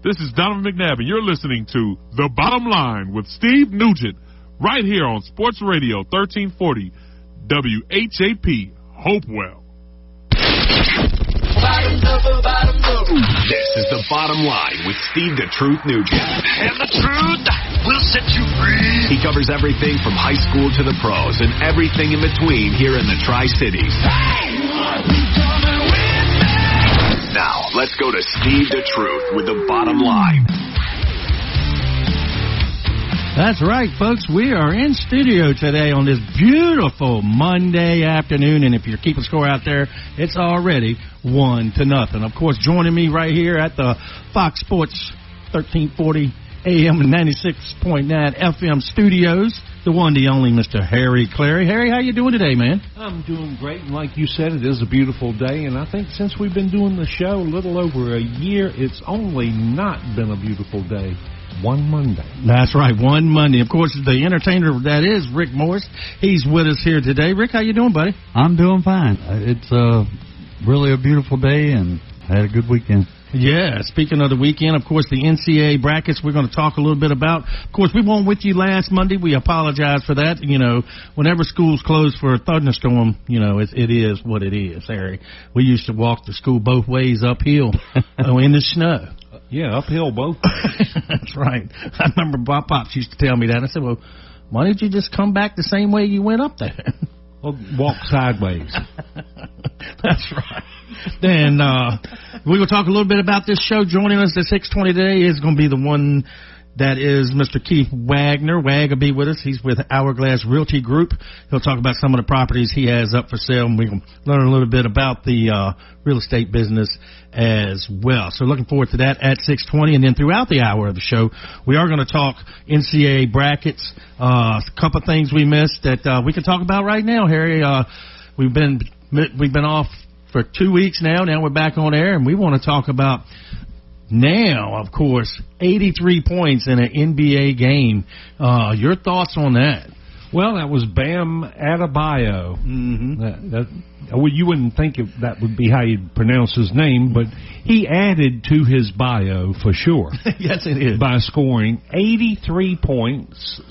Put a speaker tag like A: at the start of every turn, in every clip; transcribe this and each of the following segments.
A: This is Donovan McNabb, and you're listening to The Bottom Line with Steve Nugent, right here on Sports Radio 1340 WHAP Hopewell.
B: This is The Bottom Line with Steve the Truth Nugent.
C: And the truth will set you free.
B: He covers everything from high school to the pros and everything in between here in the Tri-Cities. Now, let's go to Steve the Truth with The Bottom Line.
D: That's right, folks. We are in studio today on this beautiful Monday afternoon, and if you're keeping score out there, it's already 1-0. Of course, joining me right here at the Fox Sports 1340 AM and 96.9 FM studios, the one, the only Mr. Harry Clary. Harry, how you doing today, man?
E: I'm doing great, and like you said, it is a beautiful day, and I think since we've been doing the show a little over a year, it's only not been a beautiful day. One Monday. That's
D: right, one Monday. Of course, the entertainer that is Rick Morris. He's with us here today. Rick, how you doing, buddy?
F: I'm doing fine. It's really a beautiful day, and I had a good weekend.
D: Yeah, speaking of the weekend, of course, the NCAA brackets we're going to talk a little bit about. Of course, we weren't with you last Monday. We apologize for that. You know, whenever schools close for a thunderstorm, you know, it is what it is, Harry. We used to walk to school both ways uphill in the snow.
E: Yeah, uphill both ways.
D: That's right. I remember Bob Pops used to tell me that. I said, well, why didn't you just come back the same way you went up there?
E: Well, walk sideways.
D: That's right. And we're going to talk a little bit about this show. Joining us at 6:20 today is going to be the one that is Mr. Keith Wagner. Wag will be with us. He's with Hourglass Realty Group. He'll talk about some of the properties he has up for sale, and we're going to learn a little bit about the real estate business as well. So looking forward to that at 6:20, and then throughout the hour of the show, we are going to talk NCAA brackets, a couple of things we missed that we can talk about right now, Harry. We've been off for 2 weeks now. Now we're back on air, and we want to talk about now, of course, 83 points in an NBA game. Your thoughts on that?
E: Well, that was Bam Adebayo. Mm-hmm. Well, you wouldn't think that would be how you'd pronounce his name, but he added to his bio for sure.
D: Yes, it is.
E: By scoring 83 points,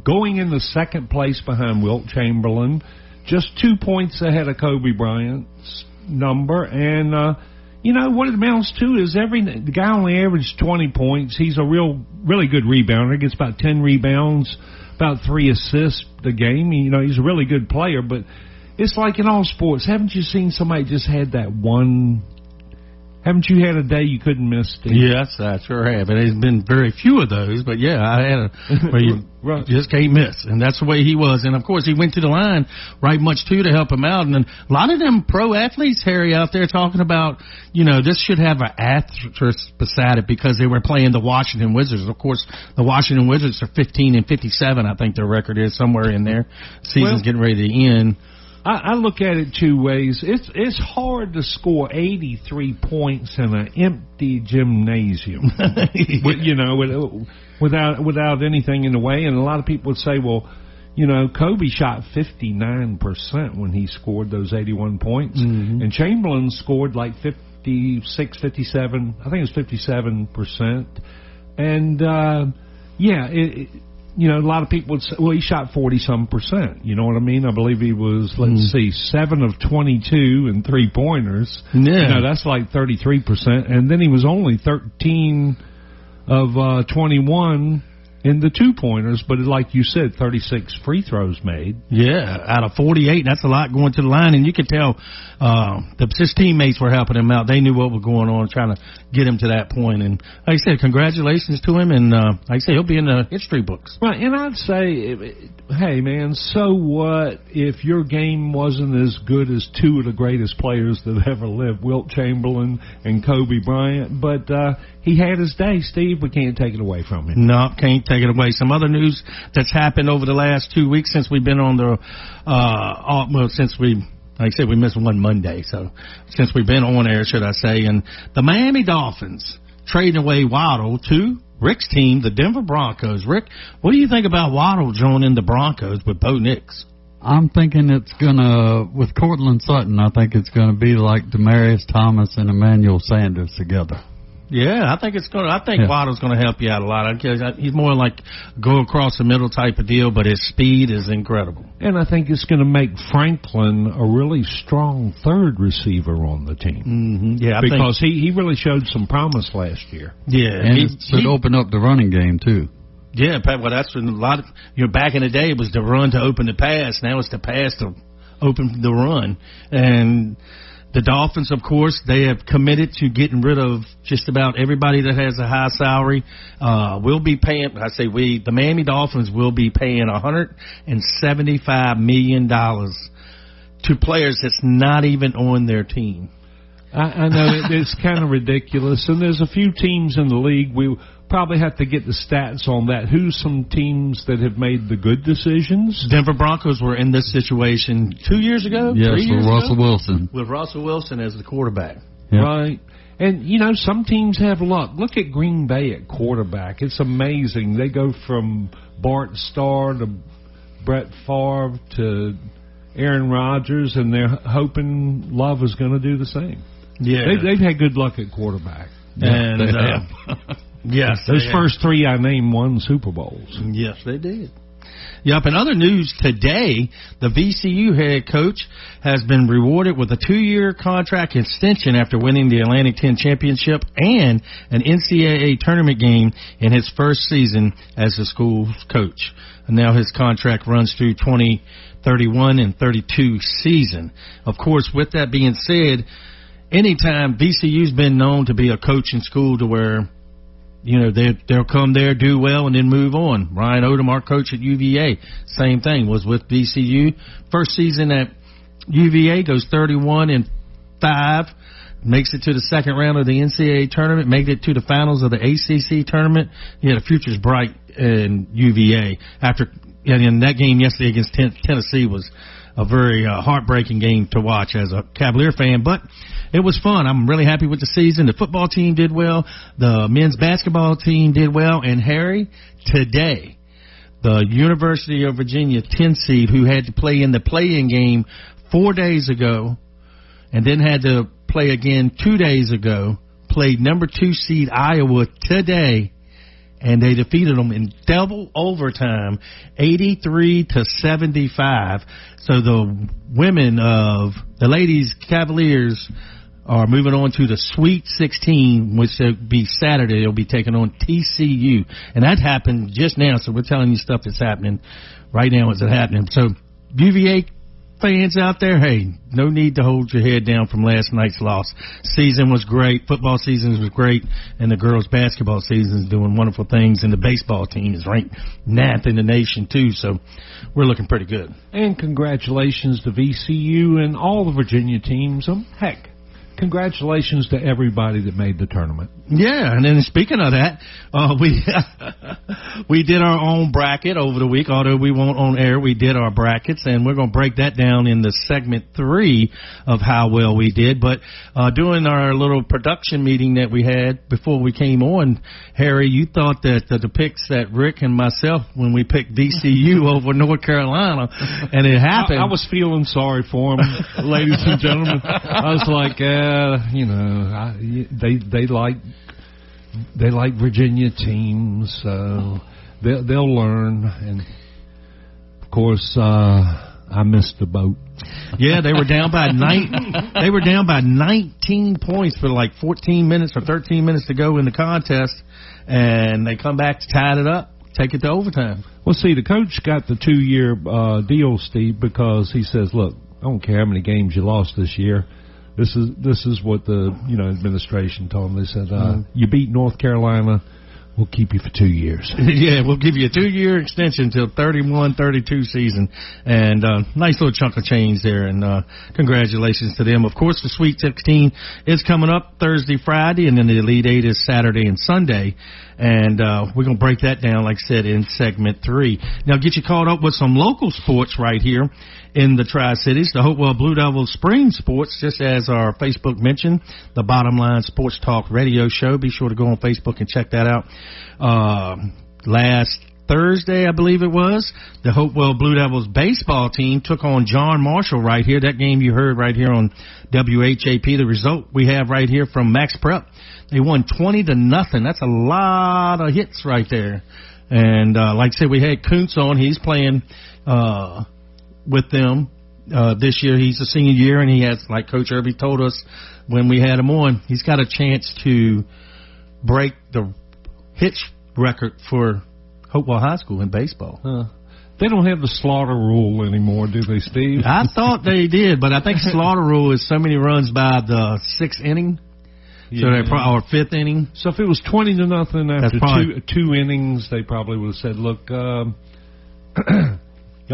E: going in the second place behind Wilt Chamberlain, just 2 points ahead of Kobe Bryant's number, and you know, what it amounts to is the guy only averaged 20 points. He's a really good rebounder. He gets about 10 rebounds, about 3 assists a game. You know, he's a really good player, but it's like in all sports. Haven't you seen somebody just had that one? Haven't you had a day you couldn't miss, Steve?
D: Yes, I sure have. And there's been very few of those, but yeah, I had a where you right. Just can't miss. And that's the way he was. And of course, he went to the line right much too to help him out. And then a lot of them pro athletes, Harry, out there talking about, you know, this should have an asterisk beside it because they were playing the Washington Wizards. Of course, the Washington Wizards are 15-57, I think their record is, somewhere in there. Season's getting ready to end.
E: I look at it two ways. It's hard to score 83 points in an empty gymnasium, without anything in the way. And a lot of people would say, well, you know, Kobe shot 59% when he scored those 81 points, and Chamberlain scored like 56, 57. I think it was 57%. And you know, a lot of people would say, well, he shot 40-some%. You know what I mean? I believe he was, 7 of 22 and 3-pointers. Yeah. You know, that's like 33%. And then he was only 13 of 21 in the 2-pointers, but like you said, 36 free throws made.
D: Yeah, out of 48, that's a lot going to the line, and you could tell his teammates were helping him out. They knew what was going on, trying to get him to that point. And like I said, congratulations to him, and like I say, he'll be in the history books.
E: Right, and I'd say, hey, man, so what if your game wasn't as good as two of the greatest players that ever lived, Wilt Chamberlain and Kobe Bryant, but he had his day, Steve. We can't take it away from him.
D: No, can't take it away. Some other news that's happened over the last 2 weeks since we've been on the, like I said, we missed one Monday, so since we've been on air, should I say, and the Miami Dolphins trading away Waddle to Rick's team, the Denver Broncos. Rick, what do you think about Waddle joining the Broncos with Bo Nix?
F: I'm thinking it's going to, with Cortland Sutton, I think it's going to be like Demaryius Thomas and Emmanuel Sanders together.
D: Yeah, I think Waddle's going to help you out a lot. He's more like go across the middle type of deal, but his speed is incredible.
E: And I think it's going to make Franklin a really strong third receiver on the team.
D: Mm-hmm. Yeah,
E: because he really showed some promise last year.
D: Yeah,
F: and it should open up the running game too.
D: Yeah, well, that's when a lot of back in the day it was the run to open the pass. Now it's the pass to open the run. And the Dolphins, of course, they have committed to getting rid of just about everybody that has a high salary. We'll be paying, the Miami Dolphins will be paying $175 million to players that's not even on their team.
E: I know it's kind of ridiculous, and there's a few teams in the league. We probably have to get the stats on that. Who's some teams that have made the good decisions?
D: Denver Broncos were in this situation 2 years ago?
F: Yes,
D: 3 years
F: with Russell
D: ago?
F: Wilson.
D: With Russell Wilson as the quarterback.
F: Yep.
E: Right. And, some teams have luck. Look at Green Bay at quarterback. It's amazing. They go from Bart Starr to Brett Favre to Aaron Rodgers, and they're hoping Love is going to do the same.
D: Yeah.
E: They've had good luck at quarterback.
D: And yes,
E: those first three I named won Super Bowls.
D: Yes, they did. Yep. In other news today, the VCU head coach has been rewarded with a 2-year contract extension after winning the Atlantic 10 championship and an NCAA tournament game in his first season as the school's coach. And now his contract runs through 2031 and 32 season. Of course, with that being said, anytime VCU's been known to be a coaching school to where, they'll come there, do well, and then move on. Ryan Odom, our coach at UVA, same thing, was with VCU. First season at UVA, goes 31-5, makes it to the second round of the NCAA tournament, made it to the finals of the ACC tournament. Yeah, the future's bright in UVA. And that game yesterday against Tennessee was a very heartbreaking game to watch as a Cavalier fan, but it was fun. I'm really happy with the season. The football team did well. The men's basketball team did well. And Harry, today, the University of Virginia 10 seed who had to play in the play-in game 4 days ago and then had to play again 2 days ago, played number 2 seed Iowa today, and they defeated them in double overtime, 83-75. So the ladies Cavaliers are moving on to the Sweet 16, which will be Saturday. They'll be taking on TCU. And that happened just now, so we're telling you stuff that's happening right now as it's happening. So UVA fans out there, hey, no need to hold your head down from last night's loss. Season was great. Football season was great. And the girls' basketball season is doing wonderful things. And the baseball team is ranked 9th in the nation, too. So we're looking pretty good.
E: And congratulations to VCU and all the Virginia teams. Heck, congratulations to everybody that made the tournament.
D: Yeah, and then speaking of that, we did our own bracket over the week. Although we weren't on air, we did our brackets, and we're going to break that down in the segment 3 of how well we did. But during our little production meeting that we had before we came on, Harry, you thought that the picks that Rick and myself, when we picked VCU over North Carolina, and it happened.
E: I was feeling sorry for them, ladies and gentlemen. I was like, they like Virginia teams, so they'll learn. And of course, I missed the boat.
D: Yeah, they were down by 19 points for like 14 minutes or 13 minutes to go in the contest, and they come back to tie it up, take it to overtime.
E: Well, see, the coach got the 2-year deal, Steve, because he says, "Look, I don't care how many games you lost this year. This is what the administration told them." They said, "You beat North Carolina, we'll keep you for 2 years."
D: Yeah, we'll give you a 2-year extension till 31-32 season, and nice little chunk of change there. And congratulations to them. Of course, the Sweet 16 is coming up Thursday, Friday, and then the Elite 8 is Saturday and Sunday. And we're going to break that down, like I said, in segment 3. Now, get you caught up with some local sports right here in the Tri-Cities. The Hopewell Blue Devils Spring Sports, just as our Facebook mentioned, the Bottom Line Sports Talk radio show. Be sure to go on Facebook and check that out. Last Thursday, I believe it was, the Hopewell Blue Devils baseball team took on John Marshall right here. That game you heard right here on WHAP. The result we have right here from Max Prep. They won 20-0. That's a lot of hits right there. And like I said, we had Kuntz on. He's playing with them this year. He's a senior year, and he has, like Coach Irby told us when we had him on, he's got a chance to break the hits record for Hopewell High School in baseball.
E: They don't have the slaughter rule anymore, do they, Steve?
D: I thought they did, but I think slaughter rule is so many runs by the 6th inning. Yeah. So they or 5th inning.
E: So if it was 20-0 after two innings, they probably would have said, "Look, y'all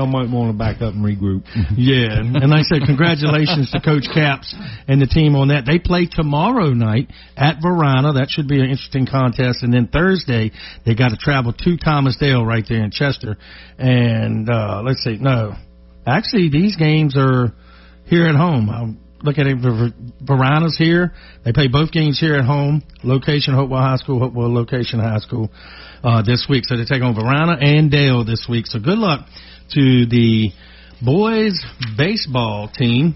E: might want to back up and regroup."
D: Yeah, and like I said, congratulations to Coach Capps and the team on that. They play tomorrow night at Varina. That should be an interesting contest. And then Thursday, they got to travel to Thomas Dale right there in Chester. And let's see, no, actually these games are here at home. Look at it, Varina's here. They play both games here at home. Location Hopewell High School, Hopewell Location High School this week. So they take on Varina and Dale this week. So good luck to the boys baseball team.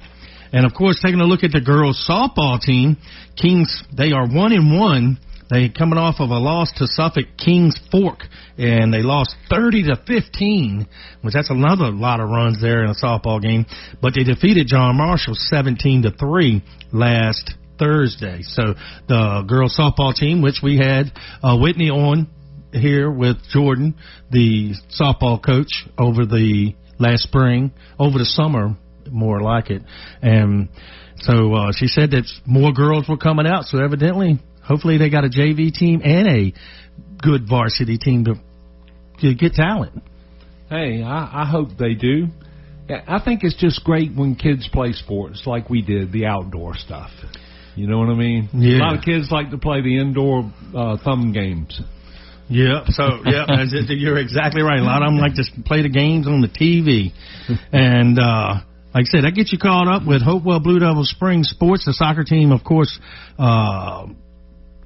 D: And, of course, taking a look at the girls softball team, Kings, they are 1-1. They coming off of a loss to Suffolk Kings Fork, and they lost 30-15, which that's another lot of runs there in a softball game. But they defeated John Marshall 17-3 last Thursday. So the girls softball team, which we had Whitney on here with Jordan, the softball coach, over the last spring, over the summer, more like it. And so she said that more girls were coming out, so evidently, hopefully they got a JV team and a good varsity team to get talent.
E: Hey, I hope they do. I think it's just great when kids play sports like we did, the outdoor stuff. You know what I mean?
D: Yeah.
E: A lot of kids like to play the indoor thumb games.
D: Yeah, so, yeah, you're exactly right. A lot of them like to play the games on the TV. And, like I said, that gets you caught up with Hopewell Blue Devils Spring Sports. The soccer team, of course,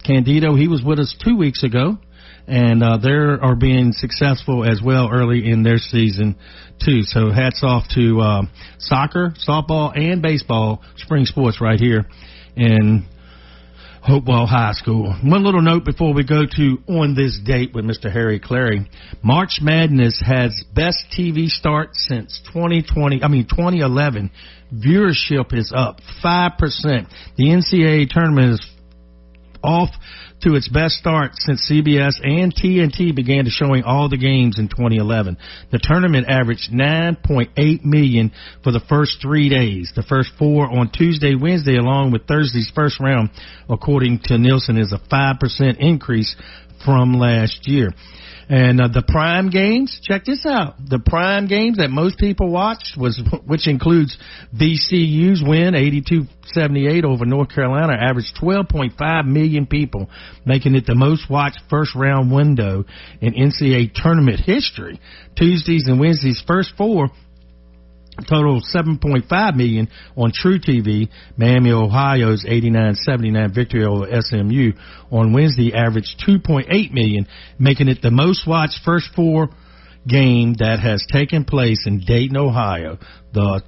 D: Candido, he was with us 2 weeks ago, and they are being successful as well early in their season, too. So hats off to soccer, softball, and baseball spring sports right here in Hopewell High School. One little note before we go to On This Date with Mr. Harry Clary. March Madness has best TV start since 2011. Viewership is up 5%. The NCAA tournament is off to its best start since CBS and TNT began to showing all the games in 2011. The tournament averaged 9.8 million for the first 3 days. The first 4 on Tuesday, Wednesday, along with Thursday's first round, according to Nielsen, is a 5% increase from last year. And the prime games, check this out. The prime games that most people watched, which includes VCU's win 82-78 over North Carolina, averaged 12.5 million people, making it the most watched first round window in NCAA tournament history. Tuesdays and Wednesdays' first 4 total 7.5 million on True TV. Miami, Ohio's 89-79 victory over SMU on Wednesday averaged 2.8 million, making it the most watched first 4 game that has taken place in Dayton, Ohio. The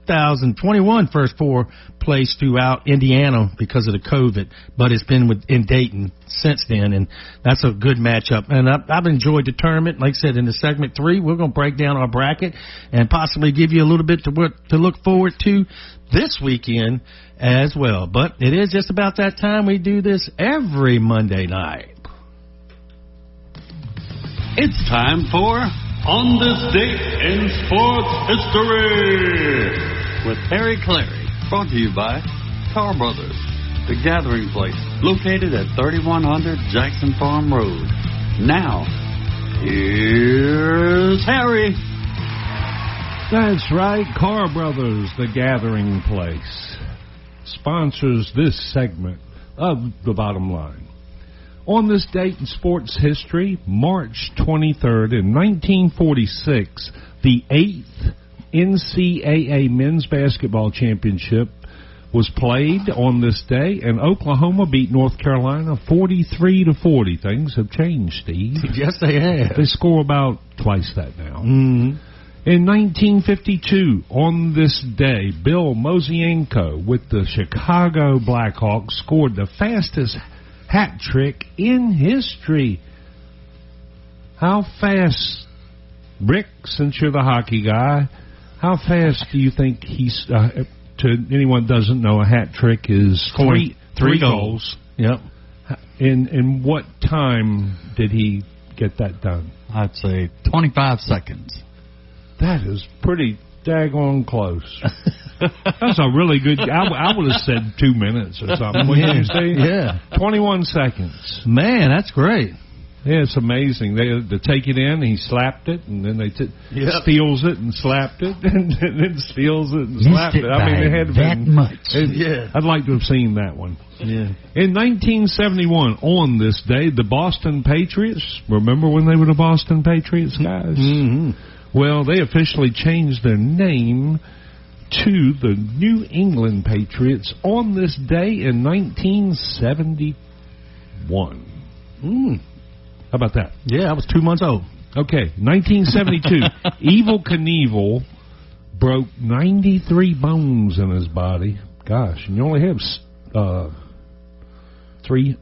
D: 2021 first 4 placed throughout Indiana because of the COVID, but it's been in Dayton since then, and that's a good matchup. And I've enjoyed the tournament. Like I said, in the segment 3, we're going to break down our bracket and possibly give you a little bit to look forward to this weekend as well. But it is just about that time. We do this every Monday night.
C: It's time for On This Date in Sports History
F: with Harry Clary. Brought to you by Car Brothers, the gathering place located at 3100 Jackson Farm Road. Now, here's Harry.
E: That's right, Car Brothers, the gathering place, sponsors this segment of The Bottom Line. On this date in sports history, March 23rd in 1946, the 8th NCAA Men's Basketball Championship was played on this day, and Oklahoma beat North Carolina 43-40. Things have changed, Steve.
D: Yes, they have.
E: They score about twice that now.
D: Mm-hmm.
E: In 1952, on this day, Bill Mosienko with the Chicago Blackhawks scored the fastest hat trick in history. How fast, Rick, since you're the hockey guy, how fast do you think he's... to anyone who doesn't know, a hat trick is three goals.
D: Yep.
E: In what time did he get that done?
F: I'd say 25 seconds.
E: That is pretty daggone close. That's a really good... I would have said 2 minutes or something. Wouldn't you say?
D: Yeah.
E: 21 seconds.
D: Man, that's great.
E: Yeah, it's amazing. They take it in, and he slapped it, and then they steals it and slapped it, and then steals it and slapped it. I mean, it had
F: that much.
E: I'd like to have seen that one.
D: Yeah.
E: In 1971, on this day, the Boston Patriots, remember when they were the Boston Patriots, guys?
D: Mm-hmm.
E: Well, they officially changed their name to the New England Patriots on this day in 1971. How about that?
D: Yeah, I was 2 months old.
E: Okay, 1972. Evel Knievel broke 93 bones in his body. Gosh, and you only have wait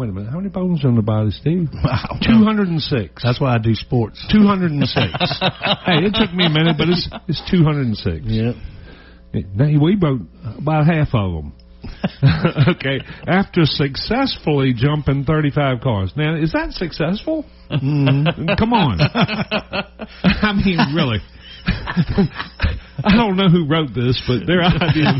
E: a minute, how many bones in the body, Steve?
D: Wow.
E: 206.
D: That's why I do sports.
E: 206. Hey, it took me a minute, but it's 206.
D: Yeah.
E: We broke about half of them. Okay, after successfully jumping 35 cars. Now, is that successful? Come on. I mean, really. I don't know who wrote this, but their idea.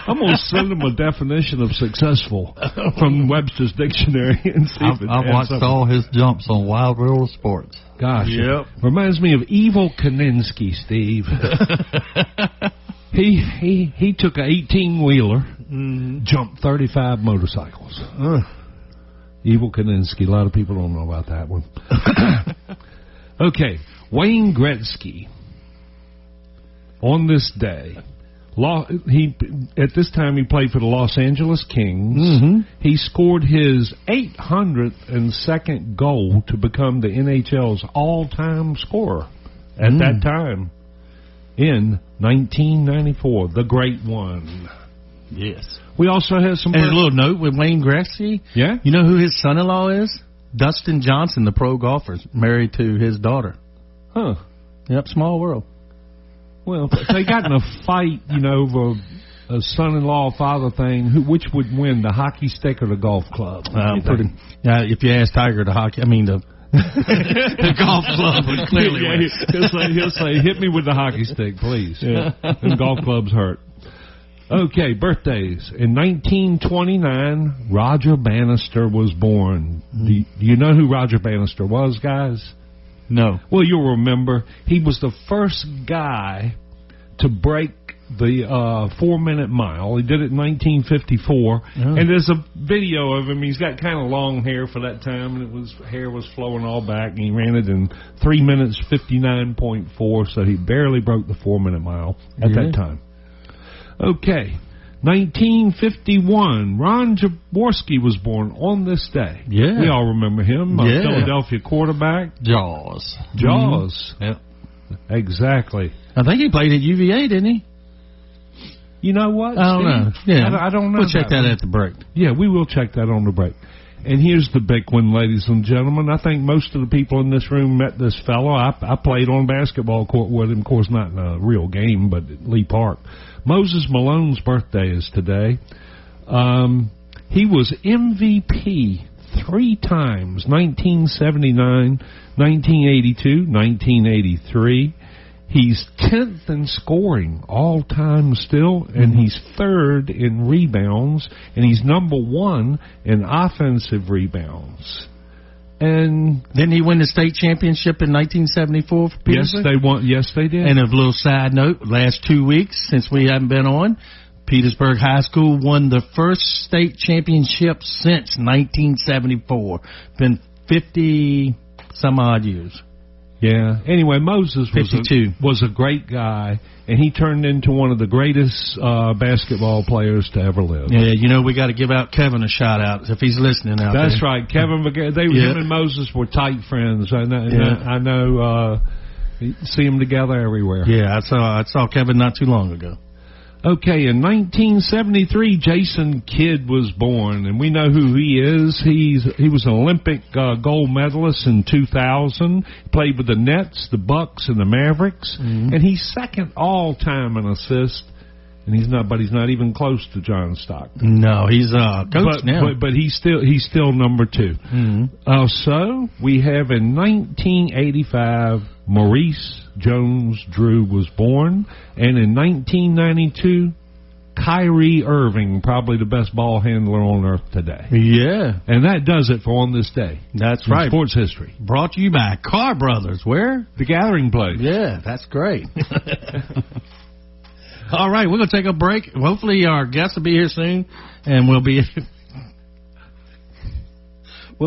E: I'm going to send them a definition of successful from Webster's Dictionary and see if it
F: I've watched all his jumps on Wild World of Sports.
E: Gosh,
D: Yep.
E: Reminds me of Evel Kaninsky, Steve. He took an 18-wheeler, jumped 35 motorcycles. Evel Kaninsky. A lot of people don't know about that one. Okay, Wayne Gretzky. On this day, at this time he played for the Los Angeles Kings. Mm-hmm. He scored his 802nd goal to become the NHL's all-time scorer at that time in 1994, the great one.
D: Yes.
E: We also have some...
D: And a little note with Wayne Gretzky.
E: Yeah?
D: You know who his son-in-law is? Dustin Johnson, the pro golfer, married to his daughter.
E: Huh.
D: Yep, small world.
E: Well, if they got in a fight, over a son-in-law father thing, which would win, the hockey stick or the golf club?
D: If you ask Tiger, the golf club would clearly win.
E: He'll say, hit me with the hockey stick, please. Yeah. And golf clubs hurt. Okay, birthdays. In 1929, Roger Bannister was born. Do you know who Roger Bannister was, guys?
D: No.
E: Well, you'll remember he was the first guy to break the 4-minute mile. He did it in 1954, and there's a video of him. He's got kind of long hair for that time, and hair was flowing all back, and he ran it in 3 minutes 59.4, so he barely broke the 4-minute mile at that time. Okay. 1951, Ron Jaworski was born on this day. Yeah. We all remember him. Philadelphia quarterback.
F: Jaws.
E: Mm-hmm. Yep. Exactly.
D: I think he played at UVA, didn't he?
E: You know what?
D: I don't know. Yeah.
E: I don't know.
D: We'll check that at the break.
E: Yeah, we will check that on the break. And here's the big one, ladies and gentlemen. I think most of the people in this room met this fellow. I played on basketball court with him. Of course, not in a real game, but at Lee Park. Moses Malone's birthday is today. He was MVP 3 times, 1979, 1982, 1983. He's 10th in scoring all time still, and he's 3rd in rebounds, and he's number 1 in offensive rebounds. And
D: didn't he win the state championship in 1974 for Petersburg?
E: Yes, they did.
D: And a little side note, last 2 weeks since we haven't been on, Petersburg High School won the first state championship since 1974. Been 50 some odd years.
E: Yeah. Anyway, Moses
D: 52.
E: was a great guy, and he turned into one of the greatest basketball players to ever live.
D: Yeah, we got to give out Kevin a shout-out if he's listening out there.
E: That's right. Kevin, him and Moses were tight friends. I know see them together everywhere.
D: Yeah, I saw Kevin not too long ago.
E: Okay, in 1973, Jason Kidd was born, and we know who he is. He was an Olympic gold medalist in 2000. He played with the Nets, the Bucks, and the Mavericks, and he's second all-time in assists. And he's not even close to John Stockton.
D: No, he's coach now.
E: But he's still number 2. So we have in 1985, Maurice Jones-Drew was born, and in 1992, Kyrie Irving, probably the best ball handler on earth today.
D: Yeah,
E: and that does it for On This Day.
D: That's right.
E: Sports history
D: brought to you by Carr Brothers. Where?
E: The Gathering Place.
D: Yeah, that's great. All right, we're going to take a break. Hopefully our guests will be here soon, and we'll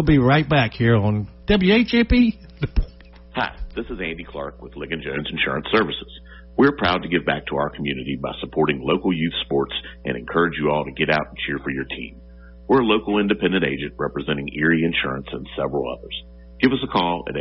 D: be right back here on WHAP.
G: Hi, this is Andy Clark with Ligon Jones Insurance Services. We're proud to give back to our community by supporting local youth sports and encourage you all to get out and cheer for your team. We're a local independent agent representing Erie Insurance and several others. Give us a call at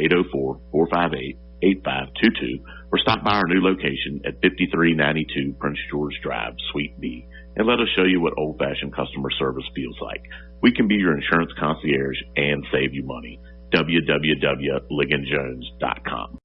G: 804-458-8522 or stop by our new location at 5392 Prince George Drive, Suite B, and let us show you what old-fashioned customer service feels like. We can be your insurance concierge and save you money. www.ligonjones.com.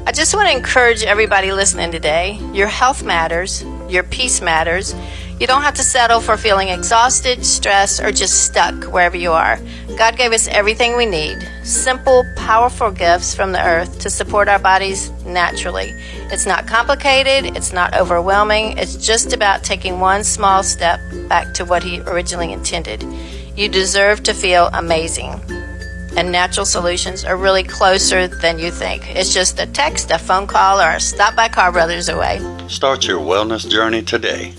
H: I just want to encourage everybody listening today. Your health matters. Your peace matters. You don't have to settle for feeling exhausted, stressed, or just stuck wherever you are. God gave us everything we need. Simple, powerful gifts from the earth to support our bodies naturally. It's not complicated. It's not overwhelming. It's just about taking one small step back to what He originally intended. You deserve to feel amazing. And natural solutions are really closer than you think. It's just a text, a phone call, or a stop by Carr Brothers away.
I: Start your wellness journey today.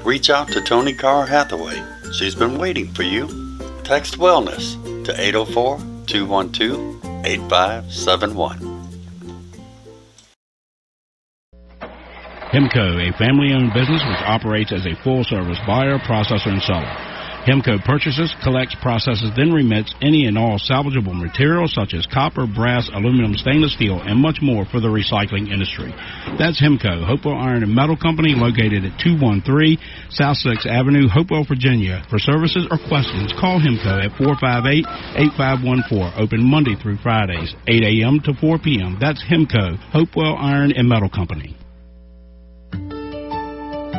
I: Reach out to Tony Carr Hathaway. She's been waiting for you. Text wellness to 804-212-8571.
J: Hemco, a family-owned business which operates as a full-service buyer, processor, and seller. Hemco purchases, collects, processes, then remits any and all salvageable materials such as copper, brass, aluminum, stainless steel, and much more for the recycling industry. That's Hemco, Hopewell Iron and Metal Company, located at 213 South 6th Avenue, Hopewell, Virginia. For services or questions, call Hemco at 458-8514, open Monday through Fridays, 8 a.m. to 4 p.m. That's Hemco, Hopewell Iron and Metal Company.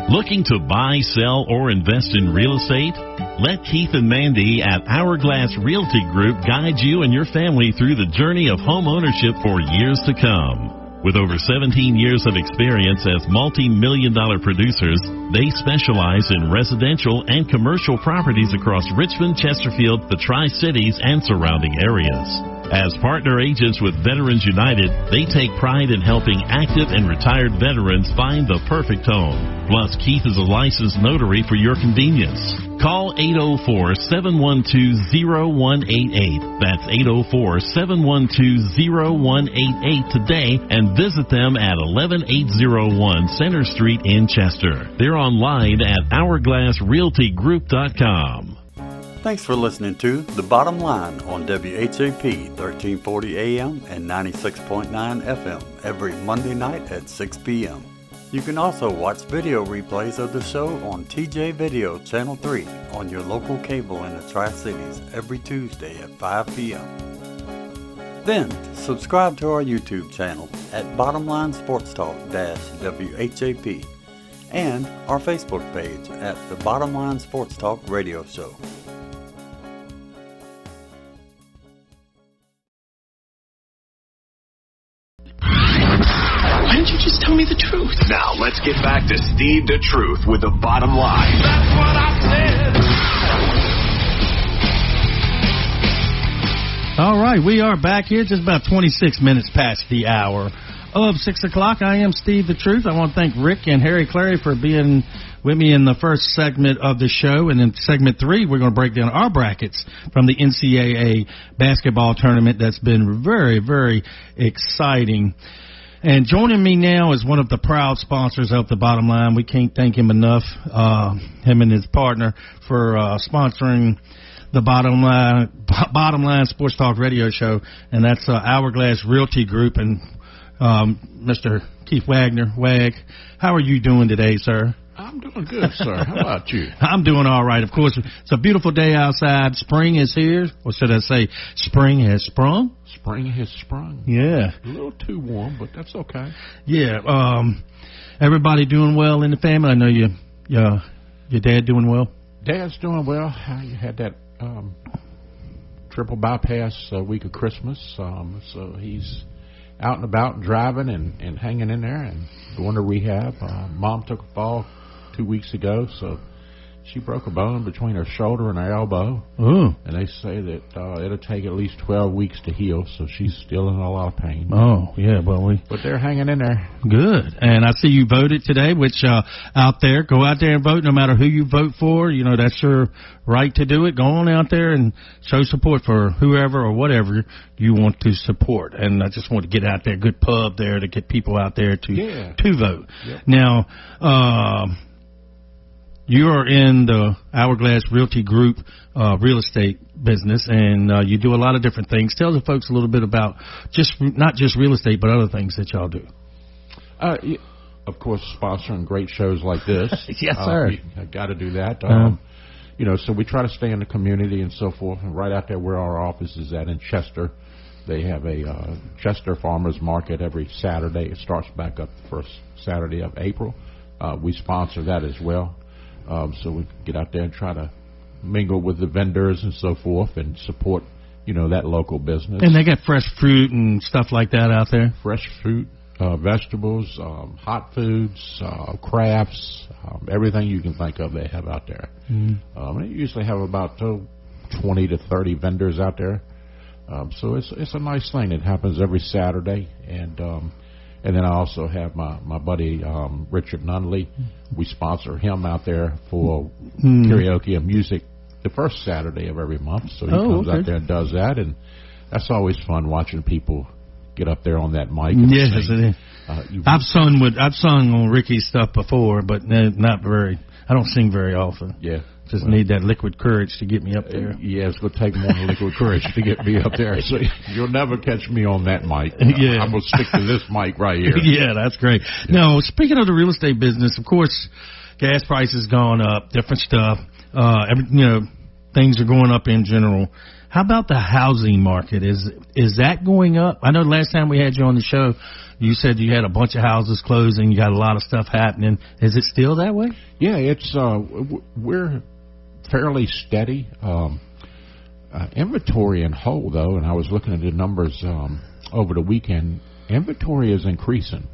K: Looking to buy, sell, or invest in real estate? Let Keith and Mandy at Hourglass Realty Group guide you and your family through the journey of home ownership for years to come. With over 17 years of experience as multi-million-dollar producers, they specialize in residential and commercial properties across Richmond, Chesterfield, the Tri-Cities, and surrounding areas. As partner agents with Veterans United, they take pride in helping active and retired veterans find the perfect home. Plus, Keith is a licensed notary for your convenience. Call 804-712-0188. That's 804-712-0188 today and visit them at 11801 Center Street in Chester. They're online at hourglassrealtygroup.com.
I: Thanks for listening to The Bottom Line on WHAP 1340 AM and 96.9 FM every Monday night at 6 p.m. You can also watch video replays of the show on TJ Video Channel 3 on your local cable in the Tri-Cities every Tuesday at 5 p.m. Then, subscribe to our YouTube channel at Bottomline Sports Talk -WHAP and our Facebook page at The Bottomline Sports Talk Radio Show.
K: Why don't you just tell me the truth? Now, let's get back to Steve the Truth with The Bottom Line. That's what I
D: said. All right, we are back here just about 26 minutes past the hour of 6 o'clock. I am Steve the Truth. I want to thank Rick and Harry Clary for being with me in the first segment of the show. And in segment 3, we're going to break down our brackets from the NCAA basketball tournament that's been very, very exciting. And joining me now is one of the proud sponsors of the Bottom Line. We can't thank him enough, him and his partner, for sponsoring the Bottom Line Sports Talk Radio Show, and that's Hourglass Realty Group. And Mr. Keith Wagner, Wag, how are you doing today, sir?
L: I'm doing good, sir. How about you?
D: I'm doing all right. Of course, it's a beautiful day outside. Spring is here. Or should I say spring has sprung?
L: Spring has sprung.
D: Yeah.
L: A little too warm, but that's okay.
D: Yeah. Everybody doing well in the family? I know your dad doing well?
L: Dad's doing well. I had that triple bypass week of Christmas, so he's out and about and driving and hanging in there and going to rehab. Mom took a fall 2 weeks ago, so she broke a bone between her shoulder and her elbow.
D: Ooh.
L: And they say that it'll take at least 12 weeks to heal, so she's still in a lot of pain.
D: Oh, yeah, well,
L: but they're hanging in there.
D: Good. And I see you voted today, which out there, go out there and vote no matter who you vote for. You know, that's your right to do it. Go on out there and show support for whoever or whatever you want to support. And I just want to get out there, good pub there to get people out there to vote.
L: Yep.
D: Now, you are in the Hourglass Realty Group real estate business, and you do a lot of different things. Tell the folks a little bit about not just real estate, but other things that y'all do.
L: Of course, sponsoring great shows like this.
D: Yes, sir.
L: I got to do that. So we try to stay in the community and so forth. And right out there where our office is at in Chester, they have a Chester Farmers Market every Saturday. It starts back up the first Saturday of April. We sponsor that as well. So we get out there and try to mingle with the vendors and so forth and support, that local business.
D: And they got fresh fruit and stuff like that out there?
L: Fresh fruit, vegetables, hot foods, crafts, everything you can think of they have out there.
D: Mm-hmm.
L: They usually have about 20 to 30 vendors out there. So it's a nice thing. It happens every Saturday. And then I also have my buddy Richard Nunley. We sponsor him out there for karaoke and music the first Saturday of every month. So he comes out there and does that, and that's always fun watching people get up there on that mic. And
D: yes,
L: sing.
D: I've sung on Ricky's stuff before, but not very. I don't sing very often.
L: Yeah.
D: Just need that liquid courage to get me up there.
L: Yeah, it's going to take more than liquid courage to get me up there. So you'll never catch me on that mic.
D: Yeah.
L: I'm going to stick to this mic right here.
D: Yeah, that's great. Yeah. Now, speaking of the real estate business, of course, gas prices gone up, different stuff. Things are going up in general. How about the housing market? Is that going up? I know the last time we had you on the show, you said you had a bunch of houses closing, you got a lot of stuff happening. Is it still that way?
L: Yeah, it's we're fairly steady. Inventory in whole, though, and I was looking at the numbers over the weekend, inventory is increasing.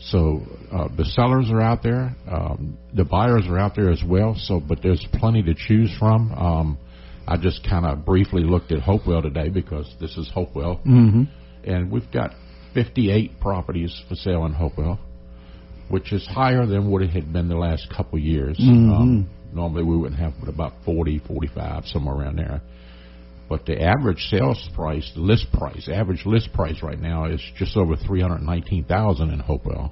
L: So the sellers are out there, the buyers are out there as well. But there's plenty to choose from. I just kind of briefly looked at Hopewell today because this is Hopewell, and we've got 58 properties for sale in Hopewell, which is higher than what it had been the last couple years. Normally we wouldn't have but about 40, 45, somewhere around there. But the average sales price, average list price right now is just over $319,000 in Hopewell.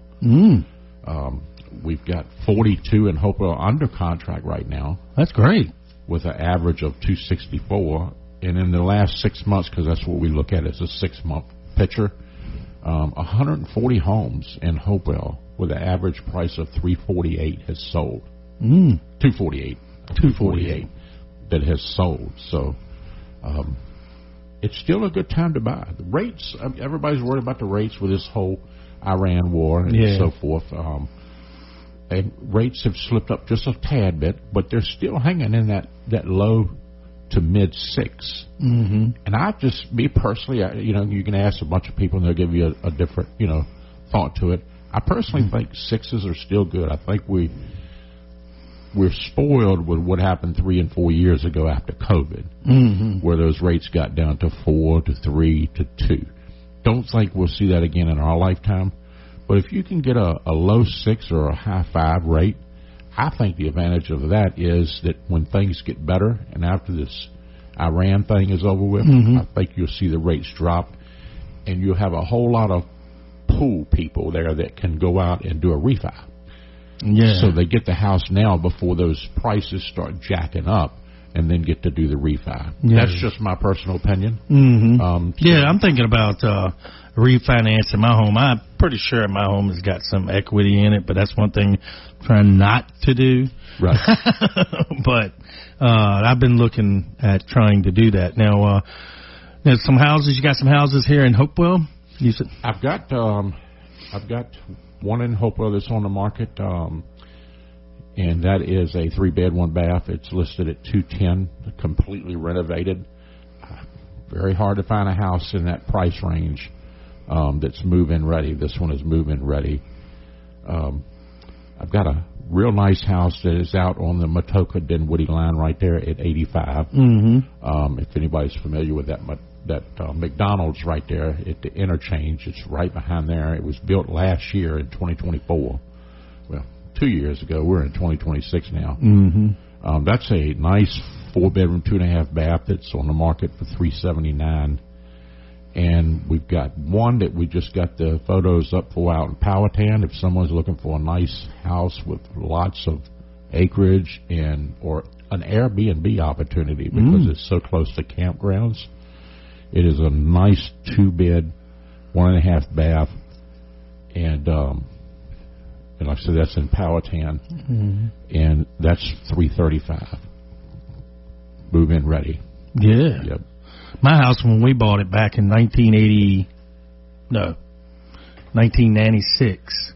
L: We've got 42 in Hopewell under contract right now.
D: That's great.
L: With an average of $264, and in the last 6 months, because that's what we look at as a 6-month picture, 140 homes in Hopewell with an average price of $348 has sold. $248 that has sold. So it's still a good time to buy. The rates, everybody's worried about the rates with this whole Iran war and so forth. And rates have slipped up just a tad bit, but they're still hanging in that low to mid 6. And I just, me personally, you can ask a bunch of people and they'll give you a different, thought to it. I personally think 6s are still good. I think we're spoiled with what happened 3 and 4 years ago after COVID, where those rates got down to 4 to 3 to 2. Don't think we'll see that again in our lifetime. But if you can get a low 6 or a high 5 rate, I think the advantage of that is that when things get better, and after this Iran thing is over with, I think you'll see the rates drop, and you'll have a whole lot of pool people there that can go out and do a refi.
D: Yeah.
L: So they get the house now before those prices start jacking up, and then get to do the refi.
D: Yeah.
L: That's just my personal opinion.
D: Yeah, I'm thinking about refinancing my home. I'm pretty sure my home has got some equity in it, but that's one thing I'm trying not to do.
L: Right.
D: But I've been looking at trying to do that. Now, there's some houses. You got some houses here in Hopewell? You said?
L: I've got one in Hopewell that's on the market, and that is a 3-bed, 1-bath. It's listed at $210, completely renovated. Very hard to find a house in that price range that's move-in ready. This one is move-in ready. I've got a real nice house that is out on the Matoka-Dinwiddie line right there at 85. If anybody's familiar with that McDonald's right there at the interchange, it's right behind there. It was built last year in 2024. Well, 2 years ago. We're in 2026 now. That's a nice 4-bedroom, 2.5-bath that's on the market for $379. And we've got one that we just got the photos up for out in Powhatan. If someone's looking for a nice house with lots of acreage or an Airbnb opportunity because it's so close to campgrounds, it is a nice 2-bed, 1.5-bath, and like I said, that's in Powhatan, and that's $335. Move-in ready.
D: Yeah.
L: Yep.
D: My house, when we bought it back in 1996,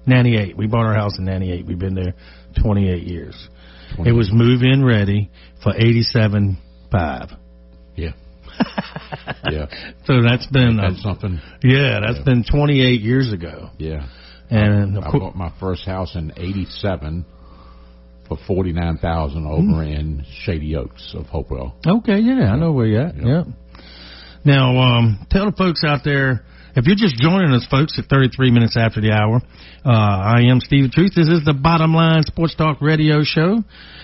D: 98. We bought our house in 98. We've been there 28 years. It was move-in ready for $87,500.
L: Yeah. Yeah.
D: So that's been
L: something.
D: Yeah, that's been 28 years ago.
L: Yeah.
D: And
L: I bought my first house in '87 for $49,000 over in Shady Oaks of Hopewell.
D: Okay, yeah, I know where you're at. Yep. Now, tell the folks out there, if you're just joining us, folks, at 33 minutes after the hour, I am Steve Truth. This is the Bottom Line Sports Talk Radio Show.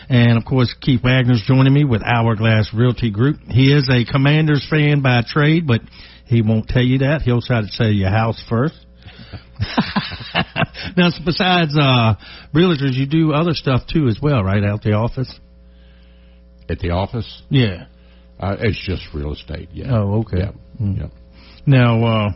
D: And, of course, Keith Wagner's joining me with Hourglass Realty Group. He is a Commanders fan by trade, but he won't tell you that. He'll try to sell your house first. Now, besides realtors, you do other stuff, too, as well, right, out the office?
L: At the office?
D: Yeah.
L: It's just real estate, yeah.
D: Oh, okay.
L: Yep. Yep.
D: Now,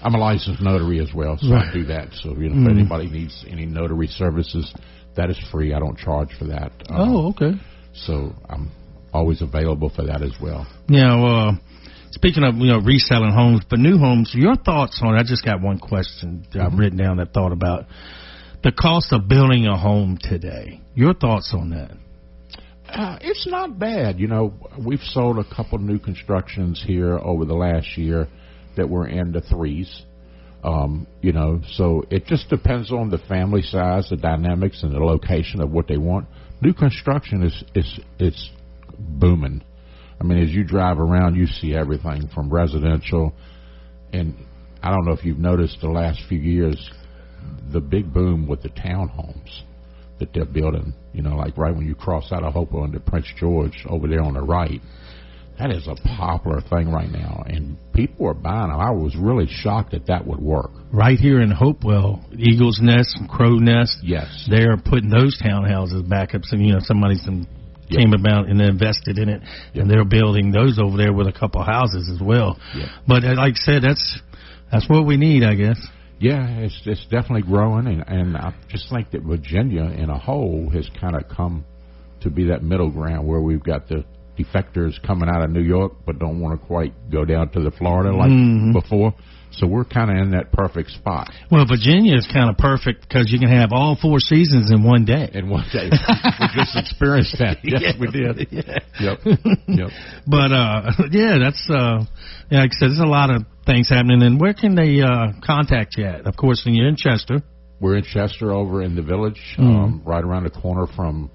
L: I'm a licensed notary as well, so I do that. So, if anybody needs any notary services, that is free. I don't charge for that.
D: Okay.
L: So, I'm always available for that as well.
D: Now, speaking of, reselling homes, but new homes, your thoughts on it? I just got one question that I've written down that thought about the cost of building a home today. Your thoughts on that?
L: It's not bad. We've sold a couple new constructions here over the last year that were in the threes. So it just depends on the family size, the dynamics, and the location of what they want. New construction is booming. I mean, as you drive around, you see everything from residential, and I don't know if you've noticed the last few years, the big boom with the townhomes that they're building, like right when you cross out of Hopewell into Prince George over there on the right. That is a popular thing right now, and people are buying them. I was really shocked that would work.
D: Right here in Hopewell, Eagle's Nest and Crow Nest,
L: yes,
D: they're putting those townhouses back up. So, somebody's came about and invested in it, and they're building those over there with a couple houses as well. But like I said, that's what we need, I guess.
L: Yeah, it's definitely growing, and I just think that Virginia in a whole has kind of come to be that middle ground where we've got the defectors coming out of New York but don't want to quite go down to the Florida like before. So we're kind of in that perfect spot.
D: Well, Virginia is kind of perfect because you can have all 4 seasons in one day.
L: In one day. We just experienced that. Yes, we did.
D: Yeah.
L: Yep.
D: But, that's, like I said, there's a lot of things happening. And where can they contact you at? Of course, when you're in Chester.
L: We're in Chester over in the Village, right around the corner from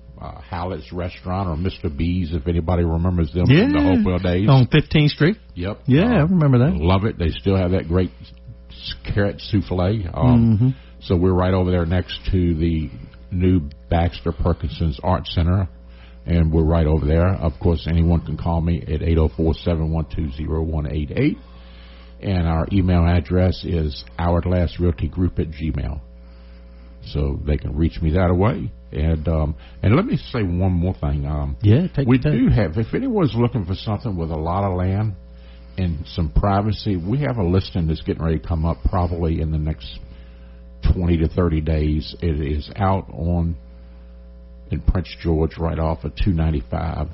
L: Hallett's Restaurant or Mr. B's, if anybody remembers them from the Hopewell days.
D: On 15th Street?
L: Yep.
D: Yeah, I remember that.
L: Love it. They still have that great carrot souffle. So we're right over there next to the new Baxter Perkinson's Art Center, and we're right over there. Of course, anyone can call me at 804-712-0188, and our email address is hourglassrealtygroup@gmail.com. So they can reach me that way. And let me say one more thing. We do have, if anyone's looking for something with a lot of land and some privacy, we have a listing that's getting ready to come up probably in the next 20 to 30 days. It is out in Prince George, right off of 295.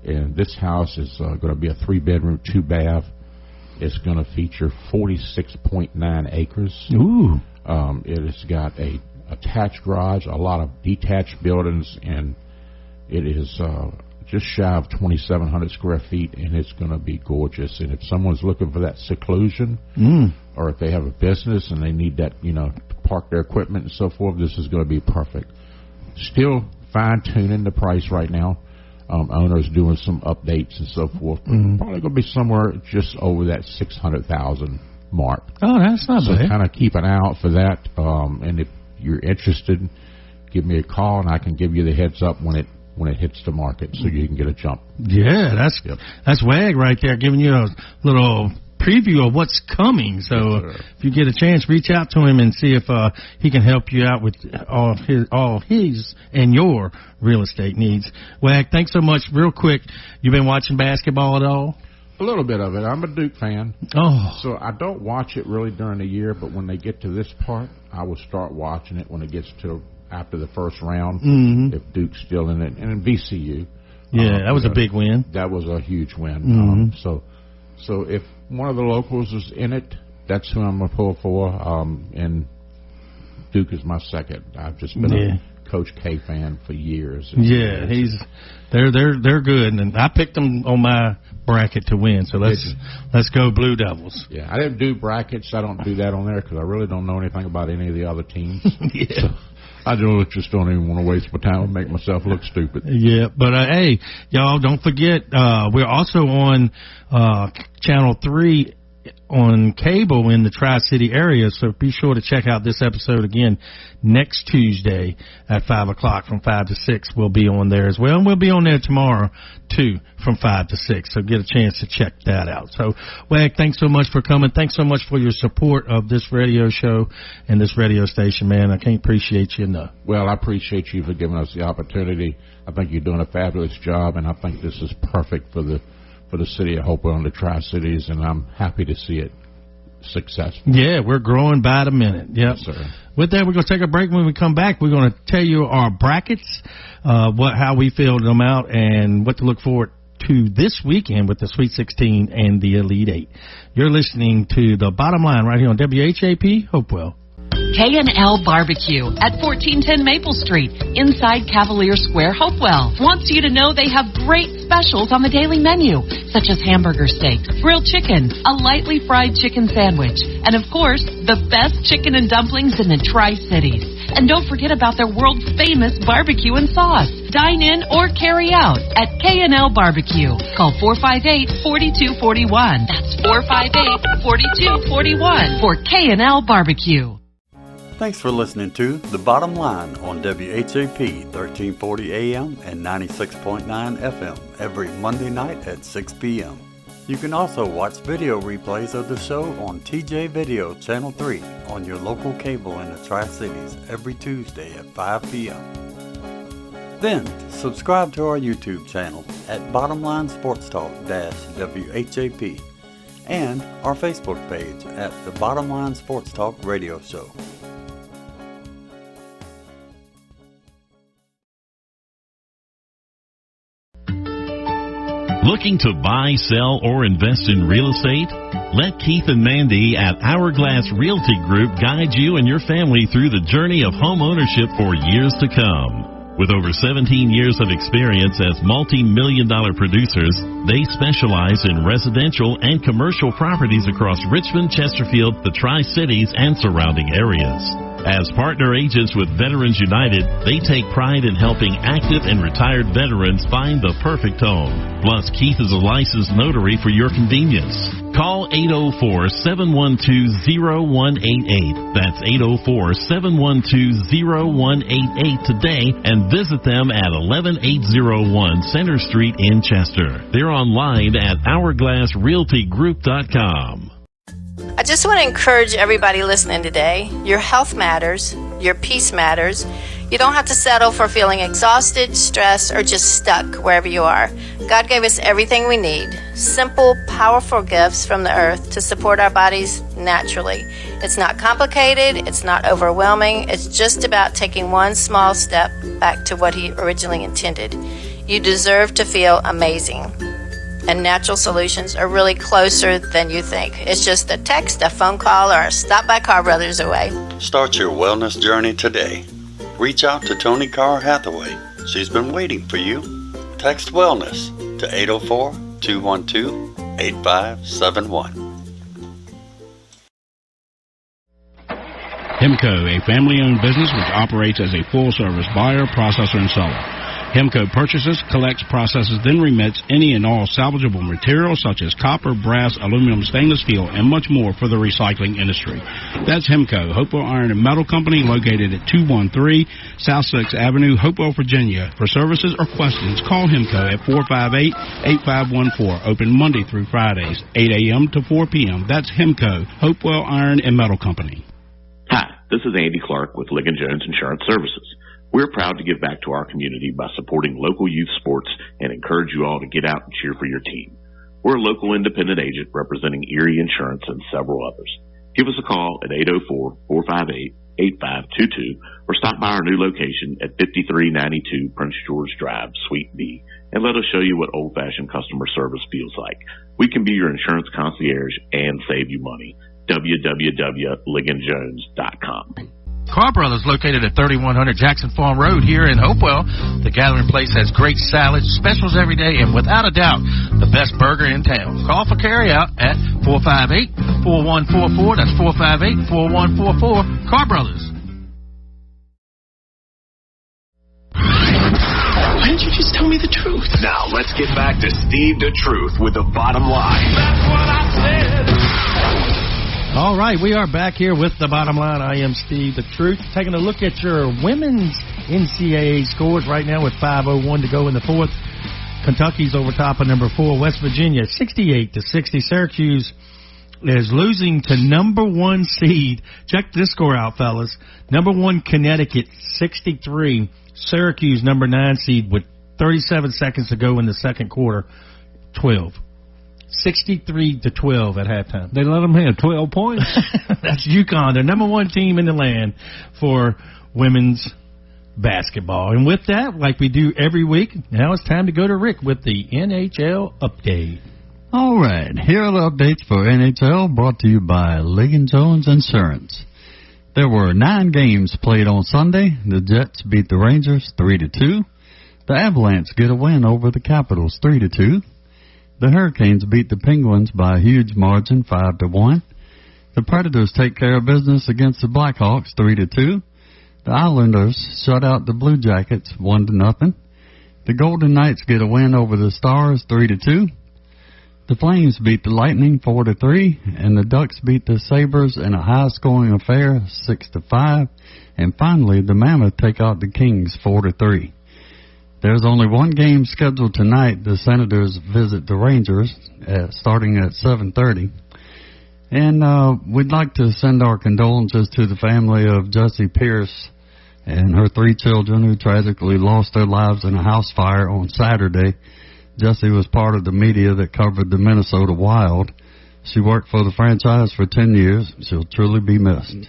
L: And this house is going to be a 3-bedroom, 2-bath. It's going to feature 46.9 acres.
D: Ooh.
L: It has got a attached garage, a lot of detached buildings, and it is just shy of 2,700 square feet, and it's going to be gorgeous. And if someone's looking for that seclusion, or if they have a business and they need that, to park their equipment and so forth, this is going to be perfect. Still fine-tuning the price right now. Owners doing some updates and so forth. Probably going to be somewhere just over that 600,000 mark.
D: Oh, that's not bad.
L: So kind of keep an eye out for that. And if you're interested, give me a call and I can give you the heads up when it hits the market, so you can get a jump.
D: Yeah, that's Wag right there, giving you a little preview of what's coming. So if you get a chance, reach out to him and see if he can help you out with all his and your real estate needs. Wag, thanks so much. Real quick, you been watching basketball at all?
L: A little bit of it. I'm a Duke fan.
D: Oh.
L: So I don't watch it really during the year, but when they get to this part, I will start watching it when it gets to after the first round, if Duke's still in it. And in VCU.
D: Yeah, that was a big win.
L: That was a huge win. So if one of the locals is in it, that's who I'm going to pull for. And Duke is my second. I've just been a Coach K fan for years.
D: Yeah, they're good, and I picked them on my bracket to win. So let's go Blue Devils.
L: Yeah, I didn't do brackets. I don't do that on there because I really don't know anything about any of the other teams.
D: So
L: I just don't even want to waste my time and make myself look stupid.
D: Yeah, but hey, y'all don't forget we're also on Channel 3 on cable in the Tri-City area, so be sure to check out this episode again next Tuesday at 5 o'clock from 5 to 6. We'll be on there as well, and we'll be on there tomorrow, too, from 5 to 6, so get a chance to check that out. So, Wag, thanks so much for coming. Thanks so much for your support of this radio show and this radio station, man. I can't appreciate you enough.
L: Well, I appreciate you for giving us the opportunity. I think you're doing a fabulous job, and I think this is perfect for the city of Hopewell and the Tri-Cities, and I'm happy to see it successful.
D: Yeah, we're growing by the minute. Yep.
L: Yes, sir.
D: With that, we're going to take a break. When we come back, we're going to tell you our brackets, how we filled them out, and what to look forward to this weekend with the Sweet 16 and the Elite 8. You're listening to The Bottom Line right here on WHAP Hopewell.
M: K&L Barbecue at 1410 Maple Street, inside Cavalier Square, Hopewell. Wants you to know they have great specials on the daily menu, such as hamburger steaks, grilled chicken, a lightly fried chicken sandwich, and of course, the best chicken and dumplings in the Tri-Cities. And don't forget about their world-famous barbecue and sauce. Dine in or carry out at K&L Barbecue. Call 458-4241. That's 458-4241 for K&L Barbecue.
I: Thanks for listening to The Bottom Line on WHAP 1340 AM and 96.9 FM every Monday night at 6 p.m. You can also watch video replays of the show on TJ Video Channel 3 on your local cable in the Tri-Cities every Tuesday at 5 p.m. Then, subscribe to our YouTube channel at Bottomline Sports Talk -WHAP and our Facebook page at The Bottomline Sports Talk Radio Show.
K: Looking to buy, sell, or invest in real estate? Let Keith and Mandy at Hourglass Realty Group guide you and your family through the journey of home ownership for years to come. With over 17 years of experience as multi-million-dollar producers, they specialize in residential and commercial properties across Richmond, Chesterfield, the Tri-Cities, and surrounding areas. As partner agents with Veterans United, they take pride in helping active and retired veterans find the perfect home. Plus, Keith is a licensed notary for your convenience. Call 804-712-0188. That's 804-712-0188 today and visit them at 11801 Center Street in Chester. They're online at hourglassrealtygroup.com.
H: I just want to encourage everybody listening today. Your health matters. Your peace matters. You don't have to settle for feeling exhausted, stressed, or just stuck wherever you are. God gave us everything we need. Simple, powerful gifts from the earth to support our bodies naturally. It's not complicated. It's not overwhelming. It's just about taking one small step back to what He originally intended. You deserve to feel amazing. And natural solutions are really closer than you think. It's just a text, a phone call, or a stop by Car Brothers away.
I: Start your wellness journey today. Reach out to Tony Carr Hathaway. She's been waiting for you. Text wellness to 804-212-8571.
J: Hemco, a family-owned business which operates as a full-service buyer, processor, and seller. Hemco purchases, collects, processes, then remits any and all salvageable materials such as copper, brass, aluminum, stainless steel, and much more for the recycling industry. That's Hemco, Hopewell Iron and Metal Company, located at 213 South 6th Avenue, Hopewell, Virginia. For services or questions, call Hemco at 458-8514, open Monday through Fridays, 8 a.m. to 4 p.m. That's Hemco, Hopewell Iron and Metal Company.
G: Hi, this is Andy Clark with Ligon Jones Insurance Services. We're proud to give back to our community by supporting local youth sports and encourage you all to get out and cheer for your team. We're a local independent agent representing Erie Insurance and several others. Give us a call at 804-458-8522 or stop by our new location at 5392 Prince George Drive, Suite B, and let us show you what old-fashioned customer service feels like. We can be your insurance concierge and save you money. www.ligonjones.com.
D: Car Brothers, located at 3100 Jackson Farm Road here in Hopewell. The Gathering Place has great salads, specials every day, and without a doubt, the best burger in town. Call for carryout at 458-4144. That's 458-4144. Car Brothers.
B: Why didn't you just tell me the truth? Now, let's get back to Steve the Truth with the bottom line. That's what I said.
D: All right, we are back here with the bottom line. I am Steve the Truth. Taking a look at your women's NCAA scores right now with 5:01 to go in the fourth. Kentucky's over top of number 4. West Virginia 68-60. Syracuse is losing to number 1 seed. Check this score out, fellas. Number 1 Connecticut 63. Syracuse number 9 seed with 37 seconds to go in the second quarter 12. 63-12 at halftime.
E: They let them have 12 points.
D: That's UConn, the number 1 team in the land for women's basketball. And with that, like we do every week, now it's time to go to Rick with the NHL update.
F: All right, here are the updates for NHL, brought to you by Ligon Jones Insurance. There were 9 games played on Sunday. The Jets beat the Rangers 3-2. The Avalanche get a win over the Capitals 3-2. The Hurricanes beat the Penguins by a huge margin, 5-1. The Predators take care of business against the Blackhawks, 3-2. The Islanders shut out the Blue Jackets, 1-0. The Golden Knights get a win over the Stars, 3-2. The Flames beat the Lightning, 4-3, and the Ducks beat the Sabres in a high-scoring affair, 6-5. And finally, the Mammoth take out the Kings, 4-3. There's only one game scheduled tonight. The Senators visit the Rangers starting at 7:30. And we'd like to send our condolences to the family of Jessie Pierce and her 3 children who tragically lost their lives in a house fire on Saturday. Jessie was part of the media that covered the Minnesota Wild. She worked for the franchise for 10 years. She'll truly be missed.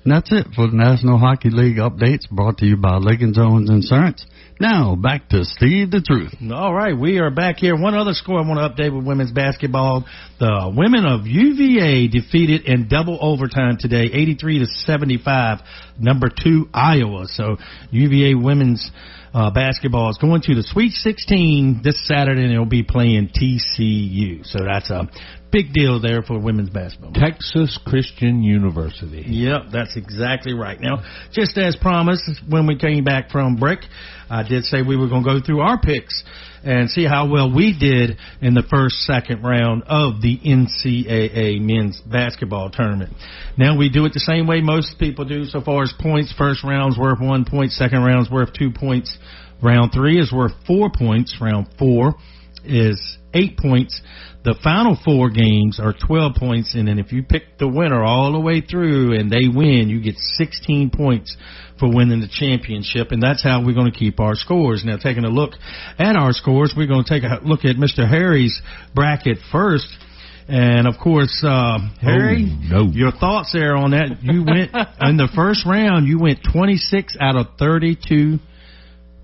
F: And that's it for the National Hockey League updates brought to you by Ligon Jones Insurance. Now, back to Steve the Truth.
D: All right, we are back here. One other score I want to update with women's basketball. The women of UVA defeated in double overtime today, 83-75, number 2 Iowa. So UVA women's basketball is going to the Sweet 16 this Saturday, and they'll be playing TCU. So that's a big deal there for women's basketball.
E: Texas Christian University.
D: Yep, that's exactly right. Now, just as promised, when we came back from break, I did say we were going to go through our picks and see how well we did in the second round of the NCAA men's basketball tournament. Now, we do it the same way most people do so far as points. First round's worth 1 point, second round's worth 2 points. Round 3 is worth 4 points. Round 4 is 8 points. The final 4 games are 12 points, and then if you pick the winner all the way through and they win, you get 16 points for winning the championship, and that's how we're going to keep our scores. Now, taking a look at our scores, we're going to take a look at Mr. Harry's bracket first. And, of course, Harry, your thoughts there on that. You went, in the first round, you went 26 out of 32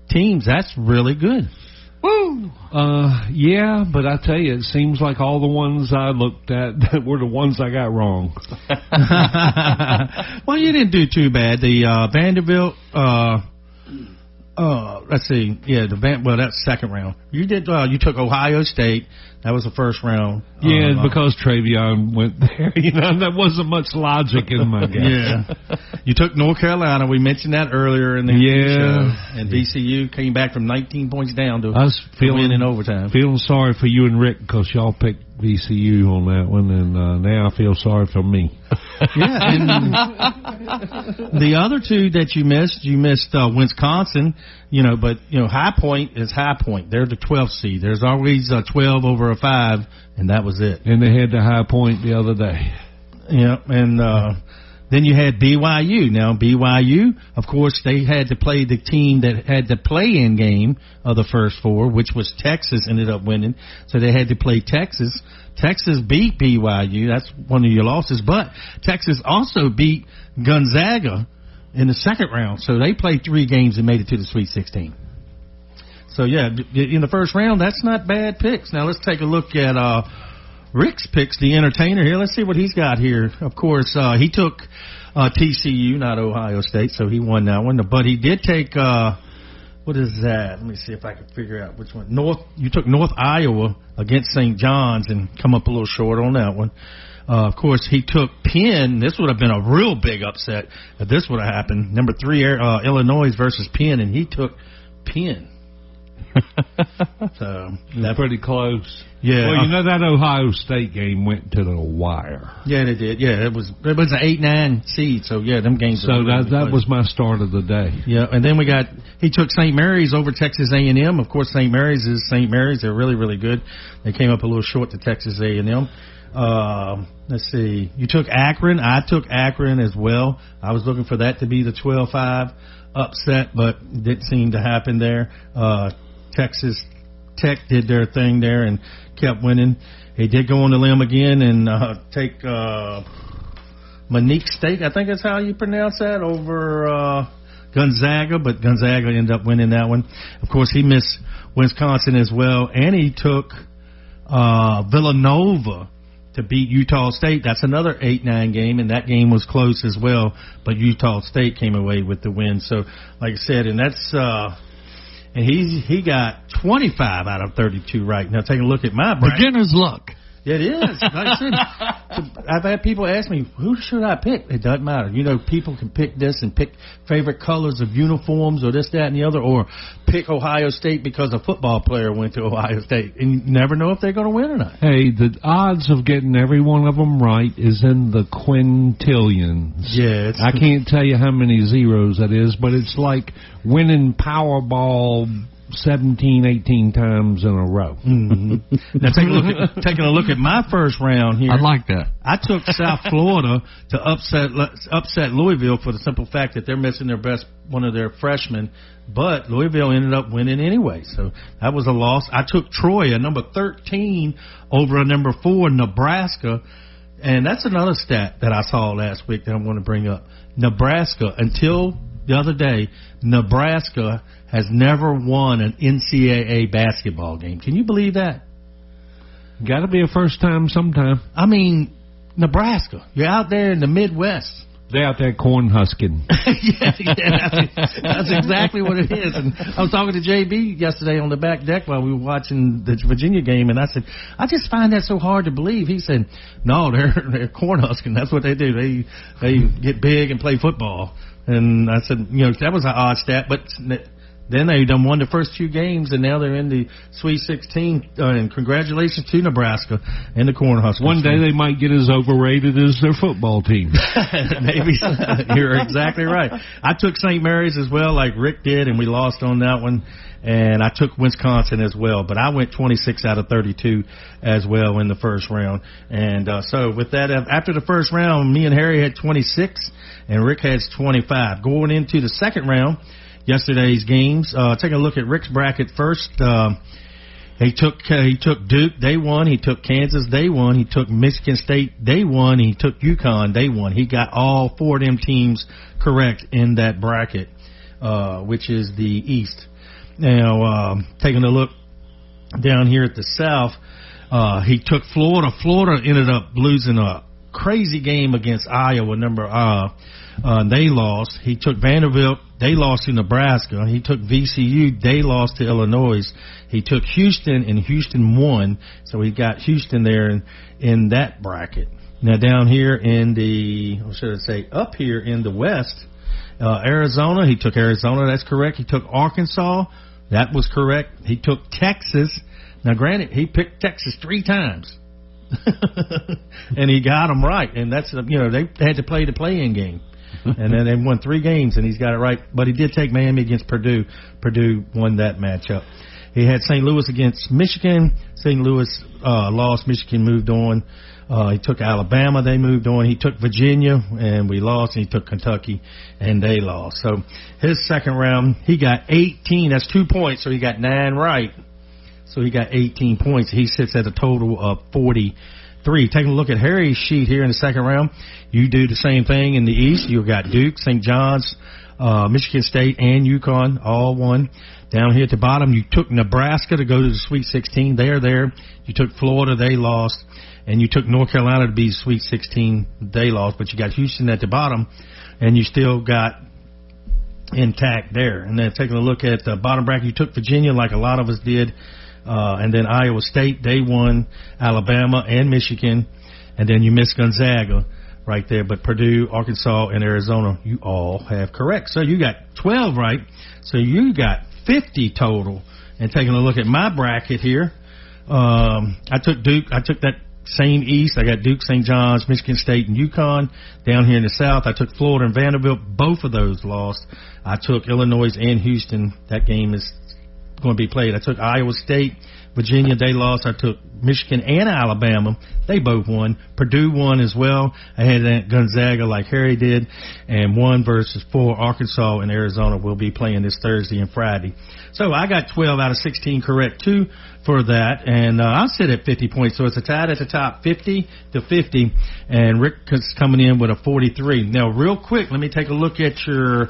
D: teams. That's really good.
E: Woo! Yeah, but I tell you, it seems like all the ones I looked at that were the ones I got wrong.
D: Well, you didn't do too bad. The Vanderbilt, let's see, that's second round. You did. You took Ohio State. That was the first round.
E: Yeah, because Travion went there. There wasn't much logic in my guess.
D: Yeah. You took North Carolina. We mentioned that earlier in the show. And VCU came back from 19 points down to win in overtime.
E: Feeling sorry for you and Rick because y'all picked VCU on that one, and now I feel sorry for me.
D: Yeah, and the other two that you missed Wisconsin, but High Point is High Point. They're the 12th seed. There's always a 12 over a 5, and that was it.
E: And they had the High Point the other day.
D: Yeah, and then you had BYU. Now, BYU, of course, they had to play the team that had the play-in game of the first 4, which was Texas, ended up winning. So they had to play Texas. Texas beat BYU. That's one of your losses. But Texas also beat Gonzaga in the second round. So they played 3 games and made it to the Sweet 16. So, yeah, in the first round, that's not bad picks. Now, let's take a look at Rick's picks, the entertainer here. Let's see what he's got here. Of course, he took TCU, not Ohio State, so he won that one. But he did take, what is that? Let me see if I can figure out which one. You took North Iowa against St. John's and come up a little short on that one. Of course, he took Penn. This would have been a real big upset if this would have happened. Number 3, Illinois versus Penn, and he took Penn. So
E: that's pretty close.
D: Yeah.
E: Well, that Ohio State game went to the wire.
D: Yeah, they did. Yeah, it was an 8-9 seed. So yeah, them games.
E: So that was my start of the day.
D: Yeah, and then he took St. Mary's over Texas A&M. Of course, St. Mary's is St. Mary's. They're really, really good. They came up a little short to Texas A&M. Let's see. You took Akron. I took Akron as well. I was looking for that to be the 12-5 upset, but it didn't seem to happen there. Texas Tech did their thing there and kept winning. They did go on the limb again and take Monique State, I think that's how you pronounce that, over Gonzaga, but Gonzaga ended up winning that one. Of course, he missed Wisconsin as well, and he took Villanova to beat Utah State. That's another 8-9 game, and that game was close as well, but Utah State came away with the win. So, like I said, and that's and he got 25 out of 32 right. Now, taking a look at my bracket.
F: Beginner's luck.
D: Yeah, it is. Like I said, I've had people ask me, who should I pick? It doesn't matter. People can pick this and pick favorite colors of uniforms or this, that, and the other, or pick Ohio State because a football player went to Ohio State. And you never know if they're going to win or not.
E: Hey, the odds of getting every one of them right is in the quintillions.
D: Yeah.
E: I can't tell you how many zeros that is, but it's like winning Powerball 17, 18 times in a row.
D: Mm-hmm. Now, taking a look at my first round here.
F: I like that.
D: I took South Florida to upset Louisville for the simple fact that they're missing one of their freshmen, but Louisville ended up winning anyway. So that was a loss. I took Troy, a number 13, over a number 4, Nebraska. And that's another stat that I saw last week that I'm going to bring up. Nebraska, until the other day, Nebraska has never won an NCAA basketball game. Can you believe that?
E: Got to be a first time sometime.
D: I mean, Nebraska. You're out there in the Midwest.
E: They out there corn husking.
D: That's exactly what it is. And I was talking to JB yesterday on the back deck while we were watching the Virginia game, and I said, I just find that so hard to believe. He said, no, they're corn husking. That's what they do. They get big and play football. And I said, that was an odd stat, but then they done won the first 2 games, and now they're in the Sweet 16. And congratulations to Nebraska and the Cornhuskers.
E: One day they might get as overrated as their football team.
D: Maybe so. You're exactly right. I took St. Mary's as well, like Rick did, and we lost on that one. And I took Wisconsin as well, but I went 26 out of 32 as well in the first round. And so with that, after the first round, me and Harry had 26, and Rick has 25. Going into the second round, yesterday's games. Take a look at Rick's bracket first. He took Duke, they won. He took Kansas, they won. He took Michigan State, they won. He took UConn, they won. He got all 4 of them teams correct in that bracket, which is the East. Now, taking a look down here at the South, he took Florida. Florida ended up losing a crazy game against Iowa. They lost. He took Vanderbilt. They lost to Nebraska. He took VCU. They lost to Illinois. He took Houston, and Houston won. So he got Houston there in that bracket. Now down here in up here in the West, Arizona. He took Arizona. That's correct. He took Arkansas. That was correct. He took Texas. Now granted, he picked Texas 3 times. And he got them right. And that's, they had to play the play-in game. And then they won 3 games, and he's got it right. But he did take Miami against Purdue. Purdue won that matchup. He had St. Louis against Michigan. St. Louis lost. Michigan moved on. He took Alabama. They moved on. He took Virginia, and we lost. And he took Kentucky, and they lost. So his second round, he got 18. That's 2 points, so he got 9 right. So he got 18 points. He sits at a total of 43. Taking a look at Harry's sheet here in the second round, you do the same thing in the East. You've got Duke, St. John's, Michigan State, and UConn, all won. Down here at the bottom, you took Nebraska to go to the Sweet 16. They're there. You took Florida. They lost. And you took North Carolina to be Sweet 16. They lost. But you got Houston at the bottom, and you still got intact there. And then taking a look at the bottom bracket, you took Virginia like a lot of us did. And then Iowa State, they won. Alabama and Michigan. And then you missed Gonzaga right there. But Purdue, Arkansas, and Arizona, you all have correct. So you got 12 right. So you got 50 total. And taking a look at my bracket here, I took Duke. I took that same East. I got Duke, St. John's, Michigan State, and UConn. Down here in the South, I took Florida and Vanderbilt. Both of those lost. I took Illinois and Houston. That game is going to be played. I took Iowa State, Virginia, they lost. I took Michigan and Alabama. They both won. Purdue won as well. I had Gonzaga like Harry did. And 1 versus 4. Arkansas and Arizona will be playing this Thursday and Friday. So I got 12 out of 16 correct, too, for that. And I'll sit at 50 points. So it's a tie at the top, 50 to 50. And Rick is coming in with a 43. Now, real quick, let me take a look at your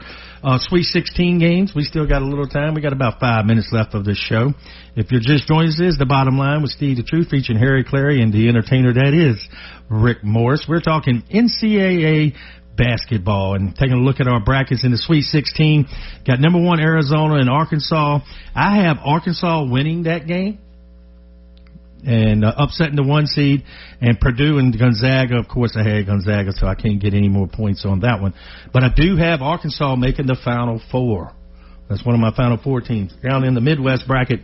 D: Sweet 16 games. We still got a little time. We got about 5 minutes left of this show. If you're just joining us, this is The Bottom Line with Steve the Truth, featuring Harry Clary and the entertainer that is Rick Morris. We're talking NCAA basketball and taking a look at our brackets in the Sweet 16. Got number 1 Arizona and Arkansas. I have Arkansas winning that game and upsetting the 1 seed, and Purdue and Gonzaga. Of course, I had Gonzaga, so I can't get any more points on that one. But I do have Arkansas making the Final Four. That's one of my Final Four teams. Down in the Midwest bracket,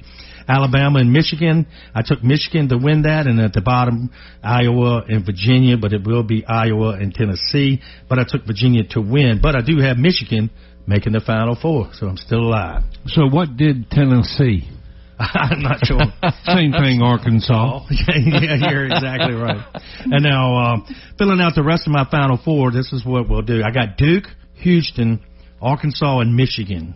D: Alabama and Michigan. I took Michigan to win that, and at the bottom, Iowa and Virginia, but it will be Iowa and Tennessee. But I took Virginia to win. But I do have Michigan making the Final Four, so I'm still alive.
E: So what did Tennessee?
D: I'm not sure.
E: Same thing, Arkansas.
D: Yeah, you're exactly right. And now, filling out the rest of my Final Four, this is what we'll do. I got Duke, Houston, Arkansas, and Michigan.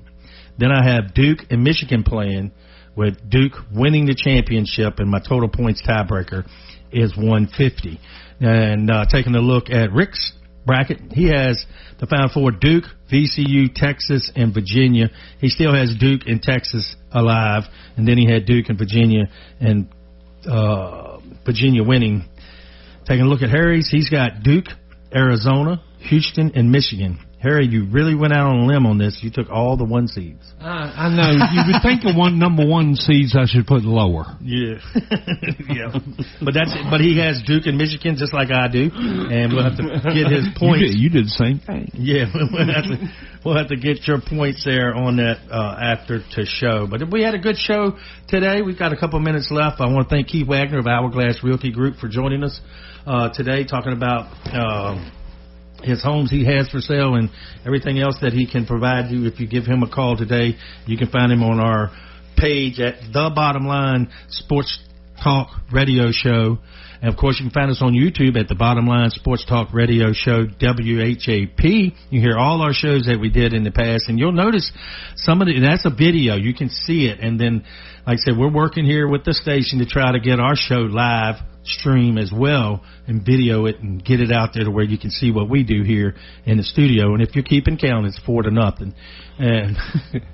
D: Then I have Duke and Michigan playing, with Duke winning the championship, and my total points tiebreaker is 150. And taking a look at Rick's bracket, he has the Final Four: Duke, VCU, Texas, and Virginia. He still has Duke and Texas alive, and then he had Duke and Virginia Virginia winning. Taking a look at Harry's, he's got Duke, Arizona, Houston, and Michigan. Harry, you really went out on a limb on this. You took all the 1 seeds.
E: I know. You would think of number 1 seeds I should put lower.
D: Yeah. Yeah. But he has Duke and Michigan just like I do, and we'll have to get his points.
E: You did the same thing.
D: Yeah, we'll have to get your points there on that after the show. But we had a good show today. We've got a couple minutes left. I want to thank Keith Wagner of Hourglass Realty Group for joining us today, talking about his homes he has for sale and everything else that he can provide you. If you give him a call today, you can find him on our page at The Bottom Line Sports Talk Radio Show. And, of course, you can find us on YouTube at The Bottom Line Sports Talk Radio Show, WHAP. You hear all our shows that we did in the past, and you'll notice that's a video. You can see it. And then, like I said, we're working here with the station to try to get our show live stream as well and video it and get it out there to where you can see what we do here in the studio. And if you're keeping count, it's 4-0. And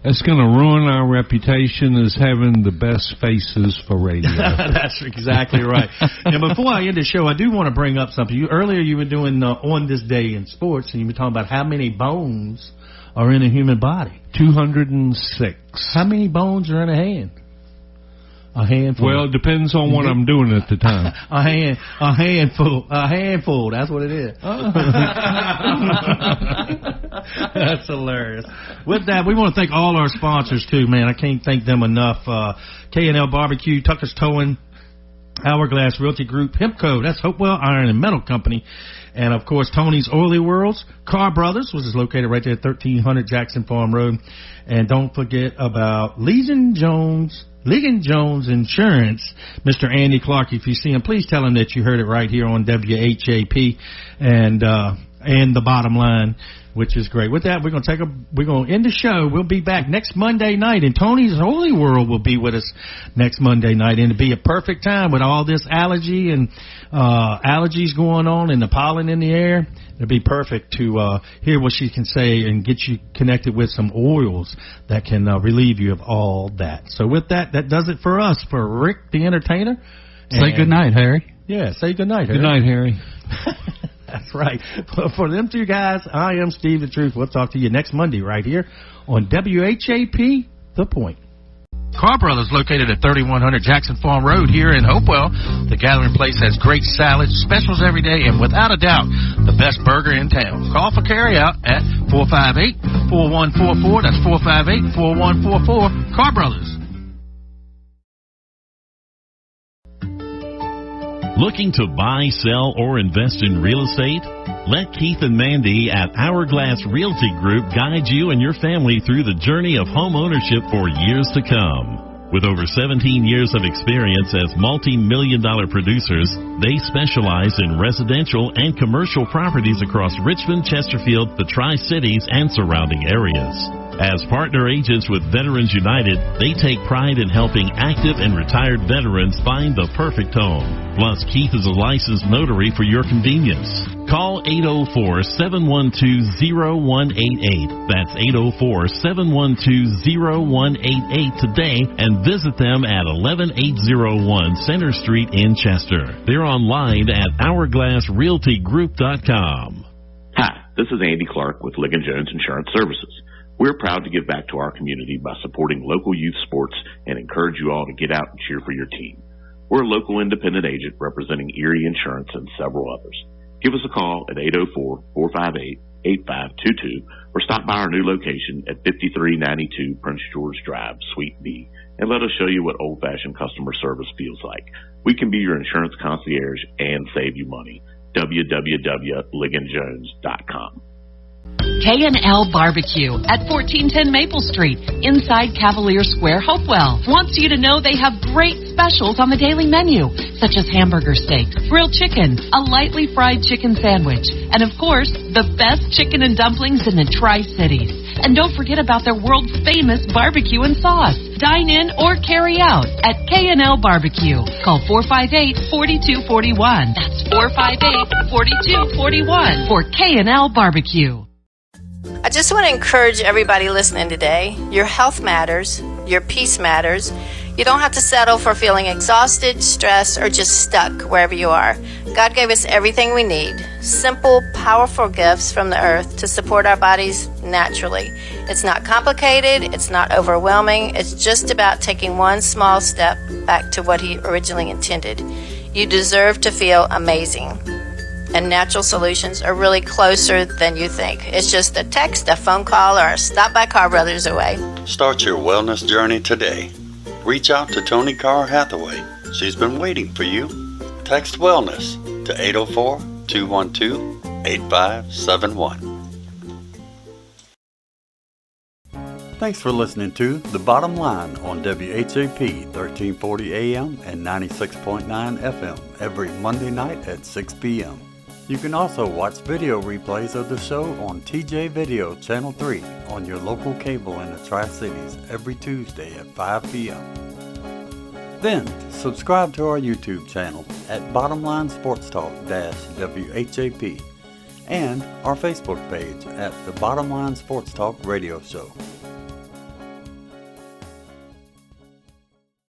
E: that's going to ruin our reputation as having the best faces for radio.
D: That's exactly right. And before I end the show, I do want to bring up something. Earlier you were doing On This Day in Sports, and you were talking about how many bones are in a human body.
E: 206.
D: How many bones are in a hand? A handful.
E: Well, it depends on what I'm doing at the time.
D: A handful. That's what it is. That's hilarious. With that, we want to thank all our sponsors too, man. I can't thank them enough. K&L Barbecue, Tucker's Towing, Hourglass Realty Group, Hempco, that's Hopewell Iron and Metal Company, and of course Tony's Oily Worlds, Car Brothers, which is located right there at 1300 Jackson Farm Road, and don't forget about Ligon Jones Insurance, Mr. Andy Clark. If you see him, please tell him that you heard it right here on WHAP and The Bottom Line, which is great. With that, we're going to end the show. We'll be back next Monday night, and Tony's Holy World will be with us next Monday night, and it'll be a perfect time with all this allergies going on and the pollen in the air. It'll be perfect to hear what she can say and get you connected with some oils that can relieve you of all that. So with that does it for us, for Rick the Entertainer.
F: Say good night, Harry.
D: Yeah, say good night, Harry.
E: Good night, Harry.
D: That's right. For them two guys, I am Steve the Truth. We'll talk to you next Monday right here on WHAP, The Point. Car Brothers, located at 3100 Jackson Farm Road here in Hopewell. The Gathering Place has great salads, specials every day, and without a doubt, the best burger in town. Call for carryout at 458-4144. That's 458-4144. Car Brothers.
K: Looking to buy, sell, or invest in real estate? Let Keith and Mandy at Hourglass Realty Group guide you and your family through the journey of home ownership for years to come. With over 17 years of experience as multi-million-dollar producers, they specialize in residential and commercial properties across Richmond, Chesterfield, the Tri-Cities, and surrounding areas. As partner agents with Veterans United, they take pride in helping active and retired veterans find the perfect home. Plus, Keith is a licensed notary for your convenience. Call 804-712-0188. That's 804-712-0188 today and visit them at 11801 Center Street in Chester. They're online at hourglassrealtygroup.com.
G: Hi, this is Andy Clark with Ligon Jones Insurance Services. We're proud to give back to our community by supporting local youth sports and encourage you all to get out and cheer for your team. We're a local independent agent representing Erie Insurance and several others. Give us a call at 804-458-8522 or stop by our new location at 5392 Prince George Drive, Suite B, and let us show you what old-fashioned customer service feels like. We can be your insurance concierge and save you money. www.ligonjones.com.
M: K&L Barbecue at 1410 Maple Street, inside Cavalier Square, Hopewell. Wants you to know they have great specials on the daily menu, such as hamburger steaks, grilled chicken, a lightly fried chicken sandwich, and of course, the best chicken and dumplings in the Tri-Cities. And don't forget about their world-famous barbecue and sauce. Dine in or carry out at K&L Barbecue. Call 458-4241. That's 458-4241 for K&L Barbecue.
H: I just want to encourage everybody listening today. Your health matters. Your peace matters. You don't have to settle for feeling exhausted, stressed, or just stuck wherever you are. God gave us everything we need. Simple, powerful gifts from the earth to support our bodies naturally. It's not complicated. It's not overwhelming. It's just about taking one small step back to what He originally intended. You deserve to feel amazing. And natural solutions are really closer than you think. It's just a text, a phone call, or a stop by Carr Brothers away.
I: Start your wellness journey today. Reach out to Tony Carr Hathaway. She's been waiting for you. Text wellness to 804-212-8571. Thanks for listening to The Bottom Line on WHAP 1340 AM and 96.9 FM every Monday night at 6 p.m. You can also watch video replays of the show on TJ Video Channel 3 on your local cable in the Tri-Cities every Tuesday at 5 p.m. Then, subscribe to our YouTube channel at Bottomline Sports Talk -WHAP and our Facebook page at the Bottomline Sports Talk Radio Show.